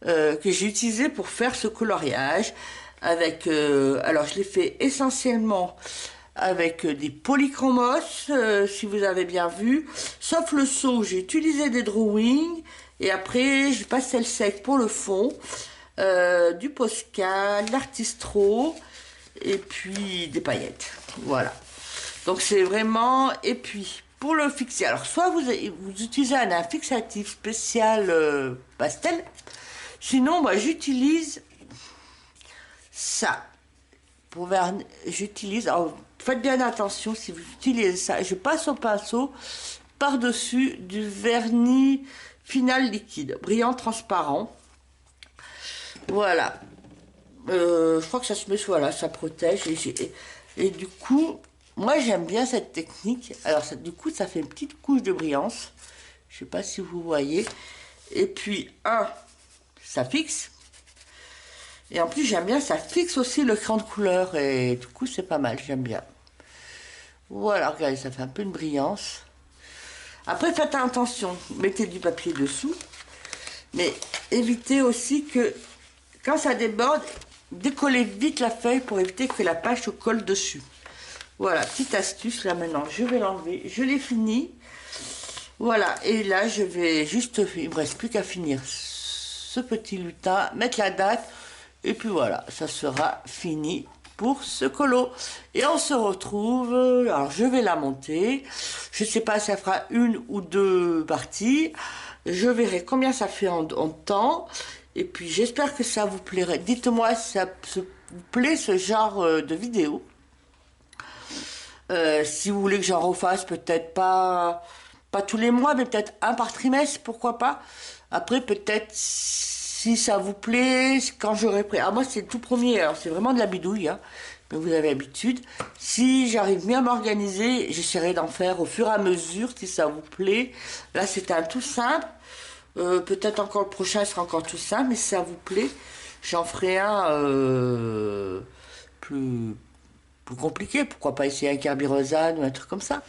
que j'ai utilisée pour faire ce coloriage. Avec, alors je l'ai fait essentiellement avec des polychromos, si vous avez bien vu, sauf le seau, j'ai utilisé des drawings. Et après, je passais le sec pour le fond, du Posca, de l'artistro, et puis des paillettes. Voilà. Donc c'est vraiment... Et puis, pour le fixer, alors soit vous utilisez un fixatif spécial pastel, sinon moi j'utilise ça. Pour vernir, j'utilise... Alors faites bien attention si vous utilisez ça. Je passe au pinceau par-dessus du vernis final liquide, brillant, transparent. Voilà. Je crois que ça se met, voilà, ça protège. Et du coup, moi j'aime bien cette technique. Alors du coup, ça fait une petite couche de brillance. Je sais pas si vous voyez. Et puis, ça fixe. Et en plus, j'aime bien, ça fixe aussi le cran de couleur. Et du coup, c'est pas mal, j'aime bien. Voilà, regardez, ça fait un peu une brillance. Après, faites attention, mettez du papier dessous, mais évitez aussi que, quand ça déborde, décollez vite la feuille pour éviter que la page se colle dessus. Voilà, petite astuce, là maintenant, je vais l'enlever. Je l'ai fini. Voilà, et là je vais juste, il me reste plus qu'à finir ce petit lutin, mettre la date, et puis voilà, ça sera fini pour ce colo. Et on se retrouve, alors je vais la monter, je sais pas si ça fera une ou deux parties, je verrai combien ça fait en temps, et puis j'espère que ça vous plairait. Dites-moi si ça vous plaît ce genre de vidéo. Si vous voulez que j'en refasse, peut-être pas tous les mois, mais peut-être un par trimestre, pourquoi pas. Après, peut-être si ça vous plaît, quand j'aurai prêt. Ah, moi, c'est le tout premier, alors c'est vraiment de la bidouille, hein, mais vous avez l'habitude. Si j'arrive bien à m'organiser, j'essaierai d'en faire au fur et à mesure, si ça vous plaît. Là, c'était un tout simple. Peut-être encore le prochain sera encore tout simple, mais si ça vous plaît, j'en ferai un plus compliqué. Pourquoi pas essayer un carbirosane ou un truc comme ça.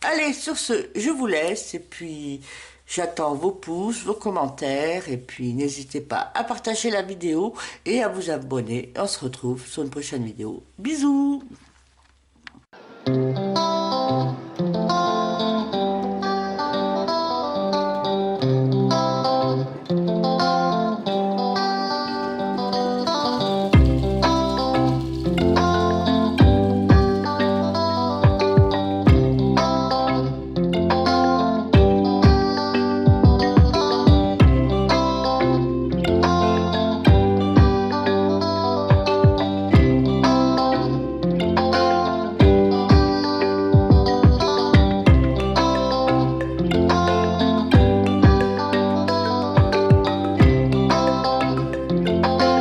Allez, sur ce, je vous laisse et puis j'attends vos pouces, vos commentaires et puis n'hésitez pas à partager la vidéo et à vous abonner. On se retrouve sur une prochaine vidéo. Bisous!